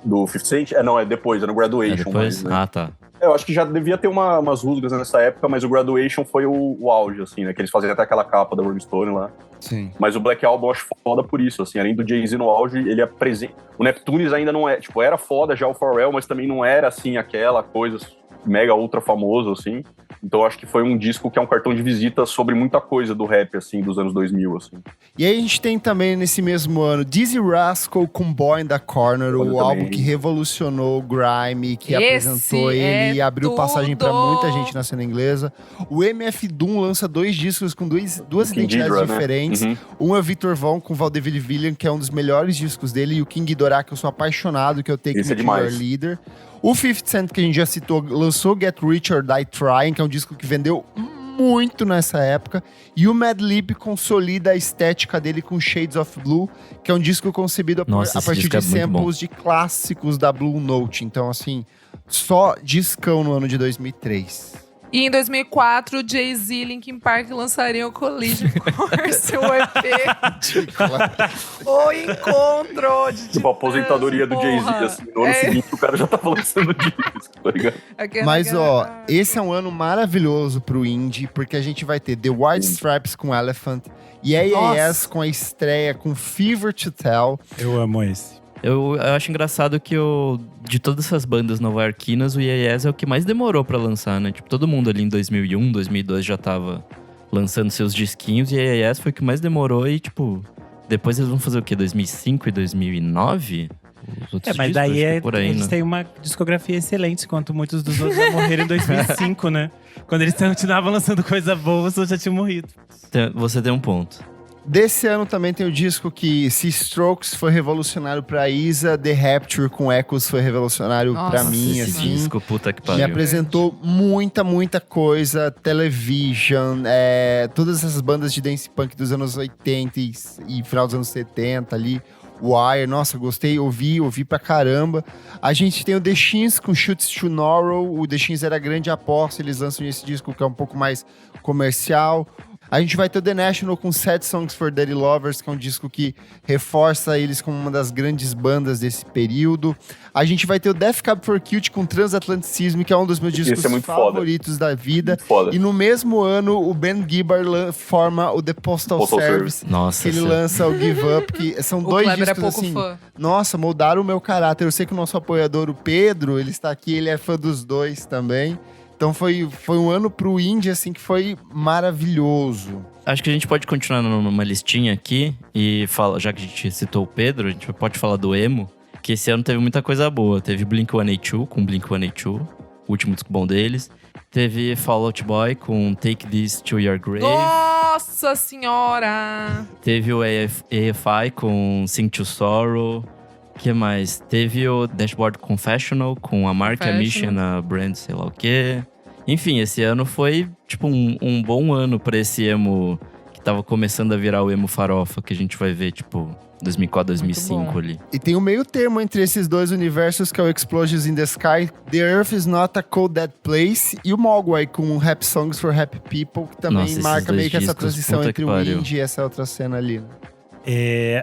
Do 50 Cent? Não, é depois, é no Graduation. É depois? Mais, né? Ah, tá. Eu acho que já devia ter umas rusgas nessa época, mas o Graduation foi o auge, assim, né? Que eles faziam até aquela capa da Rolling Stone lá. Sim. Mas o Black Album eu acho foda por isso, assim. Além do Jay-Z no auge, ele apresenta... O Neptunes ainda não é... Tipo, era foda já o Pharrell, mas também não era, assim, aquela coisa mega ultra famoso, assim. Então eu acho que foi um disco que é um cartão de visita sobre muita coisa do rap, assim, dos anos 2000, assim. E aí a gente tem também, nesse mesmo ano, Dizzy Rascal com Boy in the Corner, o álbum que revolucionou o grime, que apresentou ele e abriu passagem pra muita gente na cena inglesa. O MF Doom lança 2 discos com duas identidades diferentes. Né? Um é o Victor Von com Vaudeville Villain, que é um dos melhores discos dele, e o King Ghidorah, que eu sou apaixonado, que eu tenho que Your Leader. O 50 Cent, que a gente já citou, lançou Get Rich or Die Trying, que é um disco que vendeu muito nessa época. E o Madlib consolida a estética dele com Shades of Blue, que é um disco concebido a partir de samples de clássicos da Blue Note. Então, assim, só discão no ano de 2003. E em 2004, Jay-Z e Linkin Park lançariam o Collision Course, o EP. O encontro de tipo, a aposentadoria do Jay-Z, assim. No ano seguinte, o cara já tava lançando disco, tá ligado? Mas, ó, esse é um ano maravilhoso pro indie, porque a gente vai ter The White Stripes com Elephant, e AAS com a estreia com Fever to Tell. Eu amo esse. Eu acho engraçado que de todas essas bandas nova-iorquinas, o AAS é o que mais demorou pra lançar, né? Tipo, todo mundo ali em 2001, 2002 já tava lançando seus disquinhos, e a AAS foi o que mais demorou e, tipo, depois eles vão fazer o quê? 2005 e 2009? Mas daí eles têm uma discografia excelente, enquanto muitos dos outros já morreram em 2005, né? Quando eles continuavam lançando coisa boa, os outros já tinham morrido. Você tem um ponto. Desse ano também tem o disco que Se Strokes foi revolucionário pra Isa, The Rapture com Echoes foi revolucionário pra mim, esse assim. Disco, puta que pariu. Me apresentou muita coisa, Television, todas essas bandas de dance punk dos anos 80 e final dos anos 70 ali. Wire, nossa, gostei, ouvi pra caramba. A gente tem o The Shins com Shoots to Norrow, o The Shins era a grande aposta, eles lançam esse disco que é um pouco mais comercial. A gente vai ter o The National com Sad Songs for Dirty Lovers, que é um disco que reforça eles como uma das grandes bandas desse período. A gente vai ter o Death Cab for Cutie com Transatlanticism, que é um dos meus discos favoritos da vida. E no mesmo ano, o Ben Gibbard forma o The Postal Service. Nossa, que ele lança o Give Up, que são dois discos assim... Nossa, moldaram o meu caráter. Eu sei que o nosso apoiador, o Pedro, ele está aqui, ele é fã dos dois também. Então foi um ano pro indie, assim, que foi maravilhoso. Acho que a gente pode continuar numa listinha aqui e já que a gente citou o Pedro, a gente pode falar do emo, que esse ano teve muita coisa boa. Teve Blink-182 com Blink-182, o último disco bom deles. Teve Fall Out Boy com Take This to Your Grave. Nossa senhora! Teve o AFI com Sing to Sorrow. O que mais? Teve o Dashboard Confessional com a marca, a Mission, a Brand, sei lá o quê. Enfim, esse ano foi, tipo, um bom ano pra esse emo que tava começando a virar o emo farofa, que a gente vai ver, tipo, 2004, 2005 ali. E tem um meio termo entre esses dois universos, que é o Explosions in the Sky, The Earth is Not a Cold Dead Place, e o Mogwai com Rap Songs for Happy People, que também Nossa, marca meio que essa discos, transição entre o indie e essa outra cena ali.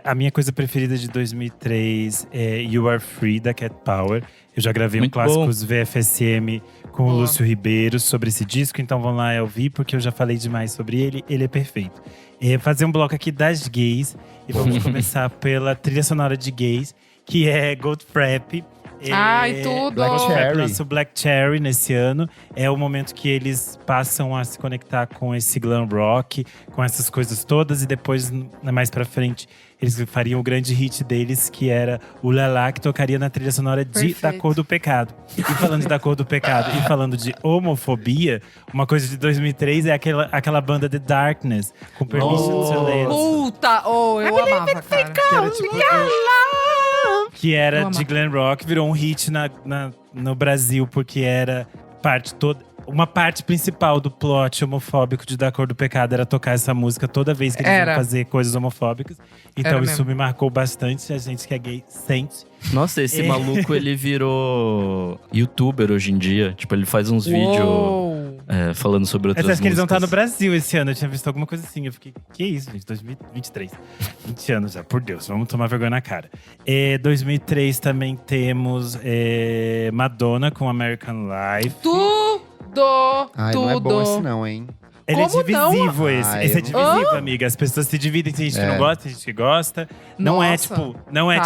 A minha coisa preferida de 2003 é You Are Free, da Cat Power. Eu já gravei Muito um clássico bom. VFSM com o Lúcio Ribeiro sobre esse disco, então vão lá ouvir, porque eu já falei demais sobre ele. Ele é perfeito. Fazer um bloco aqui das gays, e vamos começar pela trilha sonora de gays, que é Gold Frap. Ai, tudo! Black Gold Frap Cherry. lança o Black Cherry nesse ano. É o momento que eles passam a se conectar com esse glam rock, com essas coisas todas. E depois, mais pra frente, eles fariam o grande hit deles, que era o Lala, que tocaria na trilha sonora Da Cor do Pecado. E falando de Da Cor do Pecado e falando de homofobia, uma coisa de 2003 é aquela banda The Darkness, com Permission to Live. Puta! Oh, eu amava, cara. Que era, tipo, que Eu era amava. de glam rock, virou um hit no Brasil, porque era uma parte principal do plot homofóbico de Da Cor do Pecado era tocar essa música toda vez que eles Era. iam fazer coisas homofóbicas. Então Era isso mesmo. me marcou bastante. A gente que é gay sente. Nossa, esse maluco, ele virou youtuber hoje em dia. Tipo, ele faz uns vídeos Uou. falando sobre outras Mas acho que eles vão estar no músicas. Brasil esse ano. Eu tinha visto alguma coisa assim. Eu fiquei, que isso, gente? 2023. 20 anos já, por Deus. Vamos tomar vergonha na cara. 2003 também temos Madonna com American Life. Tudo! Ai, tudo. não é bom esse não, hein? Ele Como é divisivo, esse. Ah, Esse é eu divisivo, amiga. As pessoas se dividem. Tem gente que não gosta, tem gente que gosta. Não é, Nossa.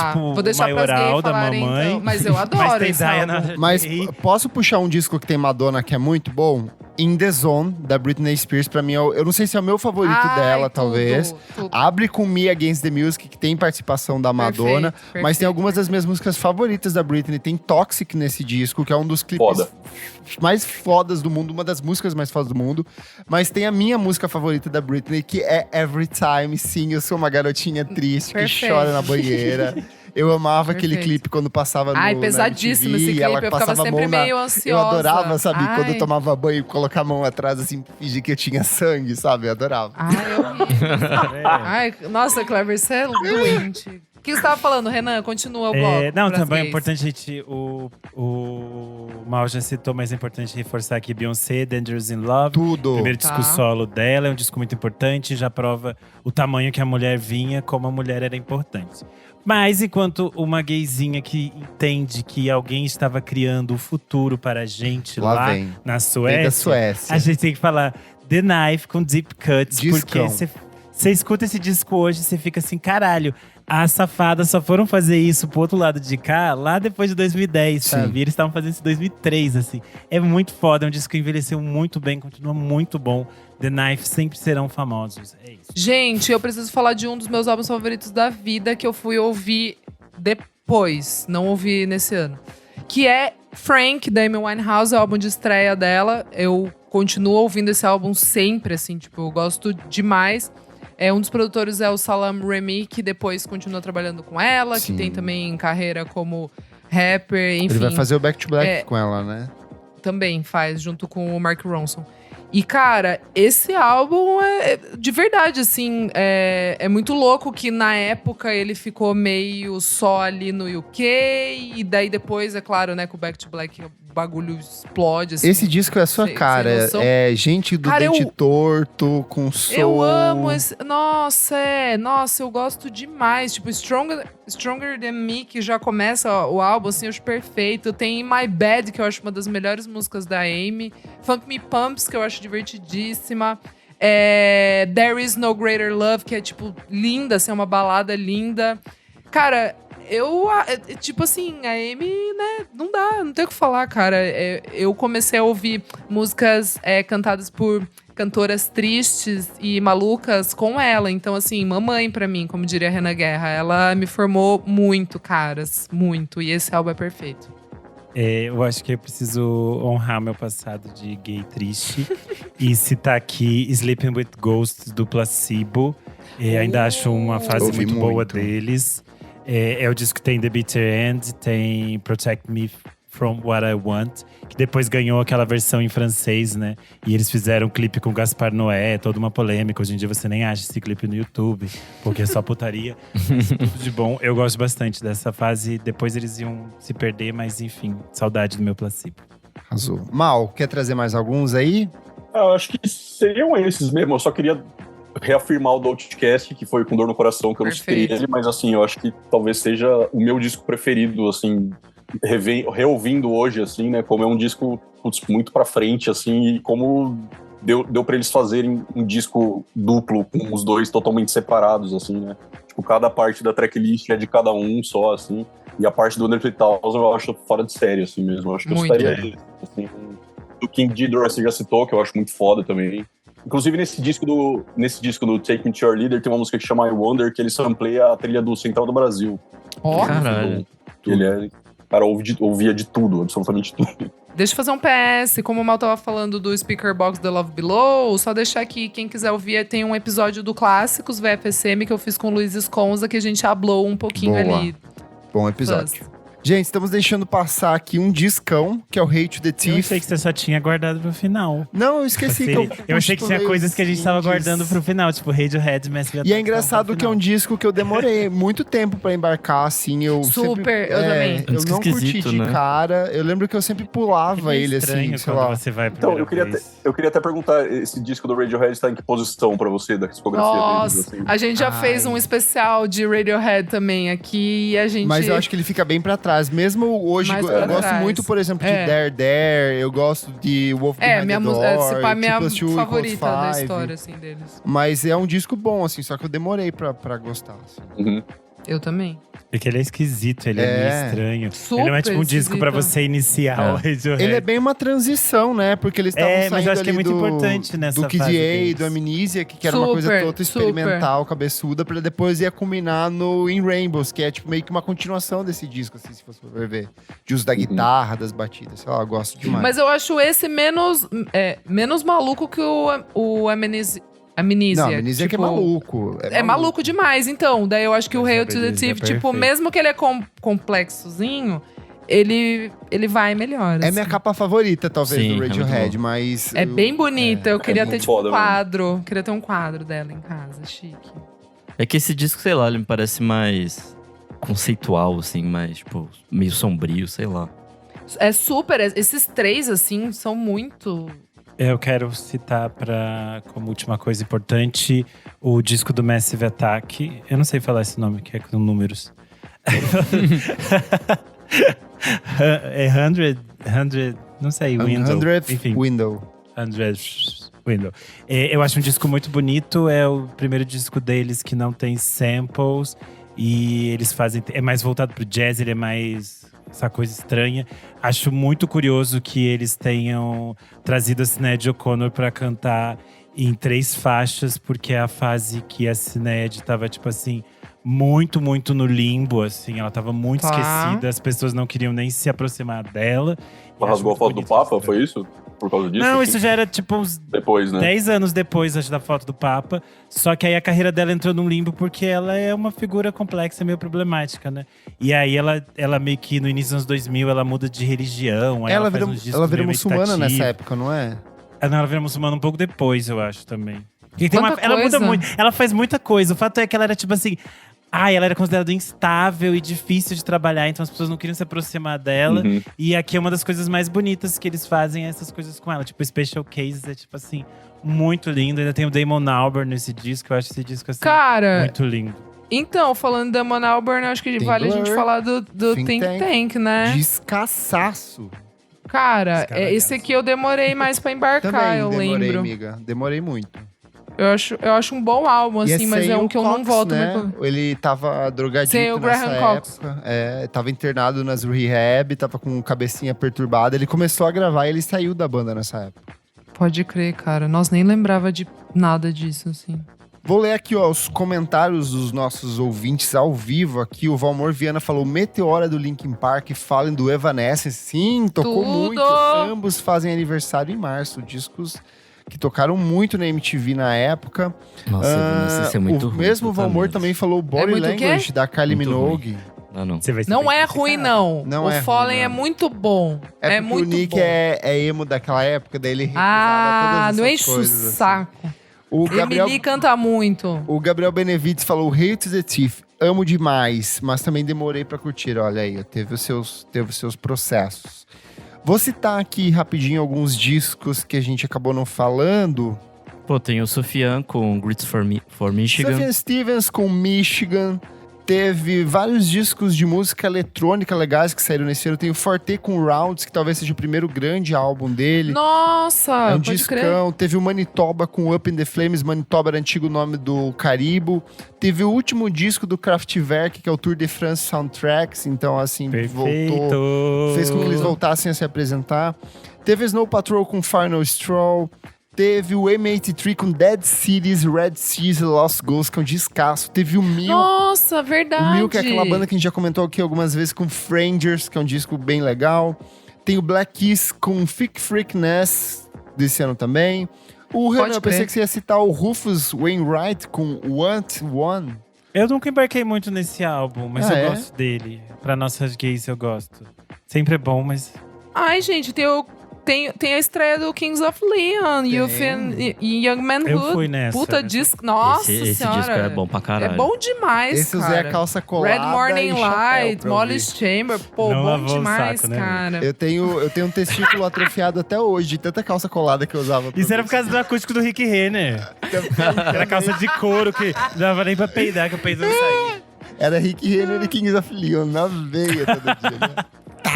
tipo, Vou o deixar pras maioral gays da falarem, mamãe. então. Mas eu adoro Mas tem esse Diana álbum. Mas Lee. posso puxar um disco que tem Madonna que é muito bom? In The Zone, da Britney Spears. Pra mim, eu não sei se é o meu favorito Ai, dela, tudo, talvez. tudo. Abre com Me Against the Music, que tem participação da Madonna. Perfeito, Mas tem algumas das perfeito. minhas músicas favoritas da Britney. Tem Toxic nesse disco, que é um dos clipes Foda. mais fodas do mundo. Uma das músicas mais fodas do mundo. Mas tem a minha música favorita da Britney, que é Every Time. Sim, eu sou uma garotinha triste que Perfeito. chora na banheira. Eu amava aquele Perfeito. clipe quando passava no Ai, na pesadíssimo MTV, esse clipe. ela Eu ficava passava a sempre mão na- meio ansiosa. Eu adorava, sabe? Ai. Quando eu tomava banho, colocar a mão atrás, assim, fingir que eu tinha sangue, sabe? Eu adorava. Ai, eu ri. Ai, nossa, Clever, você é doente. O que você tava falando, Renan? Continua o bloco. Não, pras também é gays. importante a gente. O Mal já citou, mas é importante reforçar aqui Beyoncé, Dangerous in Love. Tudo. Primeiro disco Tá. solo dela, é um disco muito importante, já prova o tamanho que a mulher vinha, como a mulher era importante. Mas enquanto uma gayzinha que entende que alguém estava criando o futuro para a gente Lá lá vem. na Vem Suécia, da Suécia. a gente tem que falar The Knife com Deep Cuts, Discão. porque você escuta esse disco hoje, você fica assim, caralho, as safadas só foram fazer isso pro outro lado de cá lá depois de 2010, Sim. sabe? E eles estavam fazendo isso em 2003, assim. É muito foda, é um disco que envelheceu muito bem, continua muito bom. The Knife sempre serão famosos, é isso. Gente, eu preciso falar de um dos meus álbuns favoritos da vida que eu fui ouvir depois, não ouvi nesse ano. Que é Frank, da Amy Winehouse, é o álbum de estreia dela. Eu continuo ouvindo esse álbum sempre, assim, tipo, eu gosto demais. Um dos produtores é o Salam Remy, que depois continua trabalhando com ela, Sim. que tem também carreira como rapper, enfim. Ele vai fazer o Back to Black É. com ela, né? Também faz, junto com o Mark Ronson. E, cara, esse álbum é de verdade, assim, é muito louco que na época ele ficou meio só ali no UK, e daí depois, é claro, né, com o Back to Black o bagulho explode. Assim, Esse disco é a sua sem cara. noção. É gente do Cara, dente torto, com soul. Eu amo esse. Nossa, eu gosto demais. Tipo, Stronger Than Me, que já começa o álbum, assim, eu acho perfeito. Tem My Bad, que eu acho uma das melhores músicas da Amy. Funk Me Pumps, que eu acho divertidíssima. There Is No Greater Love, que é, tipo, linda, assim, é uma balada linda. Cara, tipo assim, a Amy, né, não tem o que falar, cara. Eu comecei a ouvir músicas cantadas por cantoras tristes e malucas com ela. Então, assim, mamãe pra mim, como diria a Renan Guerra. Ela me formou muito, caras, muito. E esse álbum é perfeito. Eu acho que eu preciso honrar meu passado de gay triste e citar aqui Sleeping with Ghosts, do Placebo. Ainda acho uma fase Ouvi muito boa muito. deles. É o disco que tem The Bitter End, tem Protect Me From What I Want, que depois ganhou aquela versão em francês, né? E eles fizeram um clipe com Gaspar Noé, toda uma polêmica. Hoje em dia você nem acha esse clipe no YouTube, porque é só putaria. Tudo de bom. Eu gosto bastante dessa fase. Depois eles iam se perder, mas enfim, saudade do meu placebo. Arrasou. Mal, quer trazer mais alguns aí? Eu acho que seriam esses mesmo. Eu só queria reafirmar o do Outcast, que foi com dor no coração, que eu não citei ele, mas assim, eu acho que talvez seja o meu disco preferido, assim, reouvindo hoje, assim, né, como é um disco muito pra frente, assim, e como deu pra eles fazerem um disco duplo, com os dois totalmente separados, assim, né, tipo, cada parte da tracklist é de cada um só, assim, e a parte do Under 3000 eu acho fora de série, assim mesmo, eu acho que eu estaria, assim, do King Ghidorah você já citou, que eu acho muito foda também. Inclusive, nesse disco do Take Me To Your Leader, tem uma música que chama I Wonder, que ele sampleia a trilha do Central do Brasil. Caralho. Cara, ouvia de tudo, absolutamente tudo. Deixa eu fazer um PS, como o Mal tava falando do Speaker Box The Love Below, só deixar aqui, quem quiser ouvir, tem um episódio do Clássicos VFSM que eu fiz com o Luiz Esconza, que a gente hablou um pouquinho ali. Bom episódio. Gente, estamos deixando passar aqui um discão, que é o Hate to the Thief. Eu achei que você só tinha guardado pro final. Não, eu esqueci. Eu achei que tinha coisas que a gente tava guardando pro final, tipo Radiohead, Massive Attack. E é engraçado que é um disco que eu demorei muito tempo pra embarcar, assim. Eu também. Eu não curti de cara. Eu lembro que eu sempre pulava ele, assim, sei lá. Você vai então, eu queria até perguntar, esse disco do Radiohead tá em que posição pra você, da discografia deles? Assim? A gente já fez um especial de Radiohead também aqui, e a gente… Mas eu acho que ele fica bem pra trás. Mesmo hoje, eu gosto muito, por exemplo, de There, eu gosto de Wolf Behind the Door. É minha favorita da história, assim, deles. Mas é um disco bom, assim, só que eu demorei pra gostar. Assim. Uhum. Eu também. Porque ele é esquisito, ele é meio estranho. Super ele não é tipo um disco pra você iniciar o Radiohead. Ele é bem uma transição, né? Porque eles estavam saindo mas eu acho que é muito do, importante nessa do Kid A, do Amnesia, que era uma coisa toda experimental, cabeçuda, pra depois ia culminar no In Rainbows, que é tipo meio que uma continuação desse disco, assim, se você for ver. De uso da guitarra, das batidas. Sei lá, eu gosto demais. Mas eu acho esse menos maluco que o Amnesia. Não, Amnesia que é maluco. É maluco demais, então. Daí eu acho que o Hail to the Thief, tipo, mesmo que ele é complexozinho, ele vai melhor. É minha capa favorita, talvez, do Radiohead, mas… É bem bonita. Eu queria ter, tipo, um quadro. Mesmo. Queria ter um quadro dela em casa, chique. É que esse disco, sei lá, ele me parece mais conceitual, assim, mais, tipo, meio sombrio, sei lá. É super… Esses três, assim, são muito… Eu quero citar como última coisa importante o disco do Massive Attack. Eu não sei falar esse nome, que é com números. É 100, não sei, Window. 100th Window. 100th Window. Eu acho um disco muito bonito, é o primeiro disco deles que não tem samples. E eles fazem… É mais voltado pro jazz, ele é mais… essa coisa estranha. Acho muito curioso que eles tenham trazido a Sinéad O'Connor pra cantar em 3 faixas, porque é a fase que a Sinéad tava, tipo assim, muito, muito no limbo, assim. Ela tava muito esquecida, as pessoas não queriam nem se aproximar dela. Ela rasgou a foto do Papa, foi isso? Por causa disso? Não, isso já era tipo uns depois, né? 10 anos depois, acho, da foto do Papa. Só que aí a carreira dela entrou num limbo porque ela é uma figura complexa, meio problemática, né? E aí ela meio que no início dos anos 2000, ela muda de religião. Ela vira muçulmana nessa época, não é? Não, ela vira muçulmana um pouco depois, eu acho, também. Ela muda muito, ela faz muita coisa. O fato é que ela era tipo assim… ela era considerada instável e difícil de trabalhar, então as pessoas não queriam se aproximar dela. Uhum. E aqui é uma das coisas mais bonitas que eles fazem, essas coisas com ela. Tipo, Special Cases é, tipo assim, muito lindo. Ainda tem o Damon Albarn nesse disco, eu acho esse disco, assim, muito lindo. Então, falando do Damon Albarn, acho que vale a gente falar do Think Tank, né? Descaçaço. Cara, esse aqui eu demorei mais pra embarcar, também eu demorei, lembro. Amiga. Demorei muito. Eu acho um bom álbum, assim, mas é um que eu não volto muito. Ele tava drogadinho nessa época. Tava internado nas rehab, tava com cabecinha perturbada. Ele começou a gravar e ele saiu da banda nessa época. Pode crer, cara. Nós nem lembrava de nada disso, assim. Vou ler aqui, ó, os comentários dos nossos ouvintes ao vivo aqui. O Valmor Viana falou: Meteora do Linkin Park, falem do Evanescence. Sim, tocou muito. Ambos fazem aniversário em março. Discos que tocaram muito na MTV na época. Nossa, Evanescence é muito o ruim. mesmo Valmor também falou Body Language, da Kylie Minogue. não. Não é ruim, não. Não o é Fallen ruim, é não. muito bom. É porque muito o Nick bom. é emo daquela época, daí ele recusava todas não essas enche o coisas. assim. saco. O Gabriel, Emily canta muito. o Gabriel Benevides falou: Hail to the Thief, amo demais, mas também demorei pra curtir. Olha aí, teve os seus processos. Vou citar aqui rapidinho alguns discos que a gente acabou não falando. Pô, tem o Sufjan com Grits for Michigan. Sufjan Stevens com Michigan. Teve vários discos de música eletrônica legais que saíram nesse ano. Tem o Forte com Rounds, que talvez seja o primeiro grande álbum dele. Nossa, É um pode discão. crer. Teve o Manitoba com Up in the Flames. Manitoba era antigo nome do Caribo. Teve o último disco do Kraftwerk, que é o Tour de France Soundtracks. Então, assim, voltou. Fez com que eles voltassem a se apresentar. Teve Snow Patrol com Final Stroll. Teve o M83 com Dead Cities, Red Seas e Lost Ghosts, que é um descasso. Teve o Milk. Nossa, verdade. O Milk é aquela banda que a gente já comentou aqui algumas vezes com Frangers, que é um disco bem legal. Tem o Black Keys com Thick Freakness, desse ano também. O Renan, eu pensei que você ia citar o Rufus Wainwright com Want One. Eu nunca embarquei muito nesse álbum, mas eu gosto dele. Pra nossas gays eu gosto. Sempre é bom, mas... Ai, gente, tem a estreia do Kings of Leon, e Young Manhood. Eu fui nessa. Puta disco. Nossa esse senhora. disco é bom pra caralho. É bom demais, Esse cara. usei a calça colada Red Morning e chapéu Light, pra Molly's Chamber. Pô, Não bom lavou o demais, saco, né, cara. Eu tenho um testículo atrofiado até hoje, de tanta calça colada que eu usava. Isso era por causa do acústico do Rick Renner. Era calça de couro que não dava nem pra peidar, que o peido não saía. Era Rick Renner e Kings of Leon, na veia todo dia, né?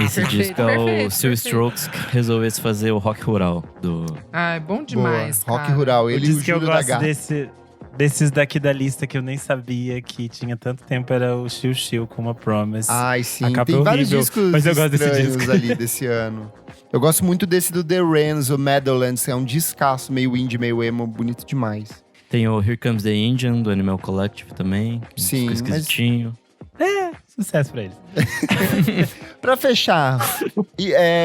Esse disco é o Seal Strokes que resolvesse fazer o rock rural do... Ah, é bom demais, Boa. Rock cara. rural, ele e o Diz que eu Júlio da gosto Gata. desses daqui da lista que eu nem sabia que tinha tanto tempo, era o Chill Chill com uma Promise. Ai, sim. A capa Tem é vários horrível, discos mas eu gosto desse estranhos disco. ali desse ano. Eu gosto muito desse do The Wrens, o Meadowlands, que é um descasso, meio indie, meio emo, bonito demais. Tem o Here Comes the Indian, do Animal Collective também. Que Sim, fica esquisitinho. Sucesso pra eles. Pra fechar,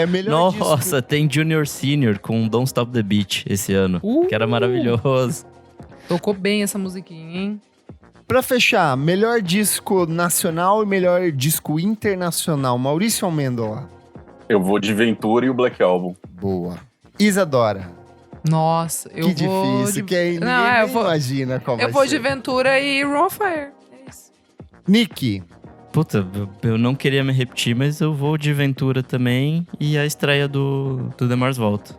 melhor disco... Nossa, tem Junior Senior com Don't Stop the Beat esse ano. Que era maravilhoso. Tocou bem essa musiquinha, hein? Pra fechar, melhor disco nacional e melhor disco internacional. Maurício Almêndola. Eu vou de Ventura e o Black Album. Boa. Isadora. Nossa, eu Que vou... difícil, que aí ninguém eu nem vou... imagina qual vai Eu vou ser. de Ventura e Room of Fire. É isso. Nick. Puta, eu não queria me repetir, mas eu vou de Ventura também. E a estreia do The Mars Volta.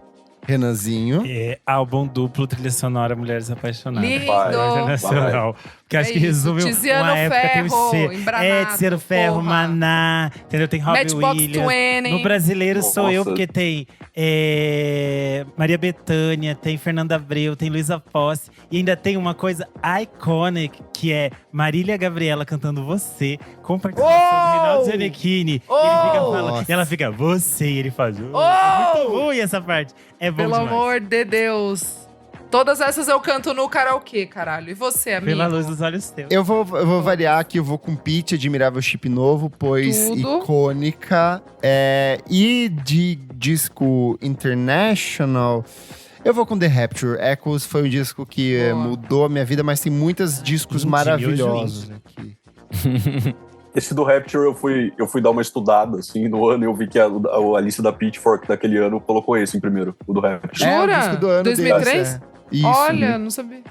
Renanzinho. Álbum duplo, trilha sonora, Mulheres Apaixonadas. Lindo! Internacional. Que acho que isso, resume Tiziano uma época. Tem Ferro, o C. Embranado, Tiziano Ferro, porra. Maná. Entendeu? Tem Robbie Matchbox Williams. 20. No brasileiro sou eu, Nossa. porque tem Maria Bethânia, tem Fernanda Abreu, tem Luísa Posse. E ainda tem uma coisa iconic, que é Marília Gabriela cantando Você, com participação do Reinaldo Gianecchini. E ela fica, você, e ele faz. É muito ruim essa parte. É bom Pelo demais. amor de Deus. Todas essas eu canto no karaokê, caralho. E você, amigo? Pela luz dos olhos teus. Eu vou variar aqui, eu vou com Pitty, Admirável Chip Novo, pois Tudo. icônica. E de disco international, eu vou com The Rapture. Echoes foi um disco que Boa. mudou a minha vida, mas tem muitos discos Indie, maravilhosos miojo aqui. Esse do Rapture eu fui dar uma estudada, assim, no ano, e eu vi que a lista da Pitchfork daquele ano colocou esse em primeiro, o do Rapture. Jura? É o disco do ano 2003? deles, Isso. Olha, não sabia.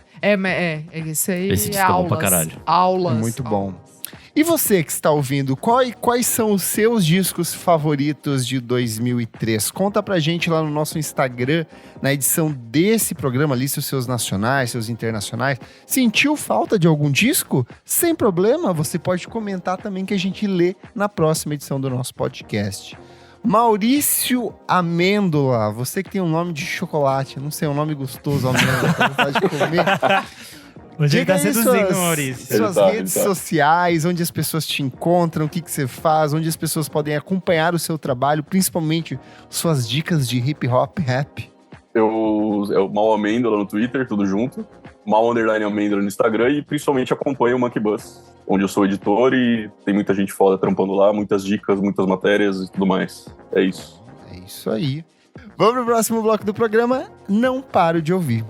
Esse aí Esse disco é é bom aulas. pra caralho. Aulas. Muito bom. E você que está ouvindo, quais são os seus discos favoritos de 2003? Conta pra gente lá no nosso Instagram, na edição desse programa, lista os seus nacionais, seus internacionais. Sentiu falta de algum disco? Sem problema, você pode comentar também que a gente lê na próxima edição do nosso podcast. Maurício Amêndola, você que tem um nome de chocolate, não sei, um nome gostoso, Amêndola, tá vontade de comer. Hoje ele tá Diga aí seduzindo, Maurício. suas Ele tá. redes sociais, onde as pessoas te encontram, o que você faz, onde as pessoas podem acompanhar o seu trabalho, principalmente suas dicas de hip hop, rap. É o Mal Amêndola no Twitter, tudo junto. Mal_Amêndola no Instagram e principalmente acompanho o Monkey Bus, onde eu sou editor e tem muita gente foda trampando lá, muitas dicas, muitas matérias e tudo mais. É isso. É isso aí. Vamos pro próximo bloco do programa. Não paro de ouvir.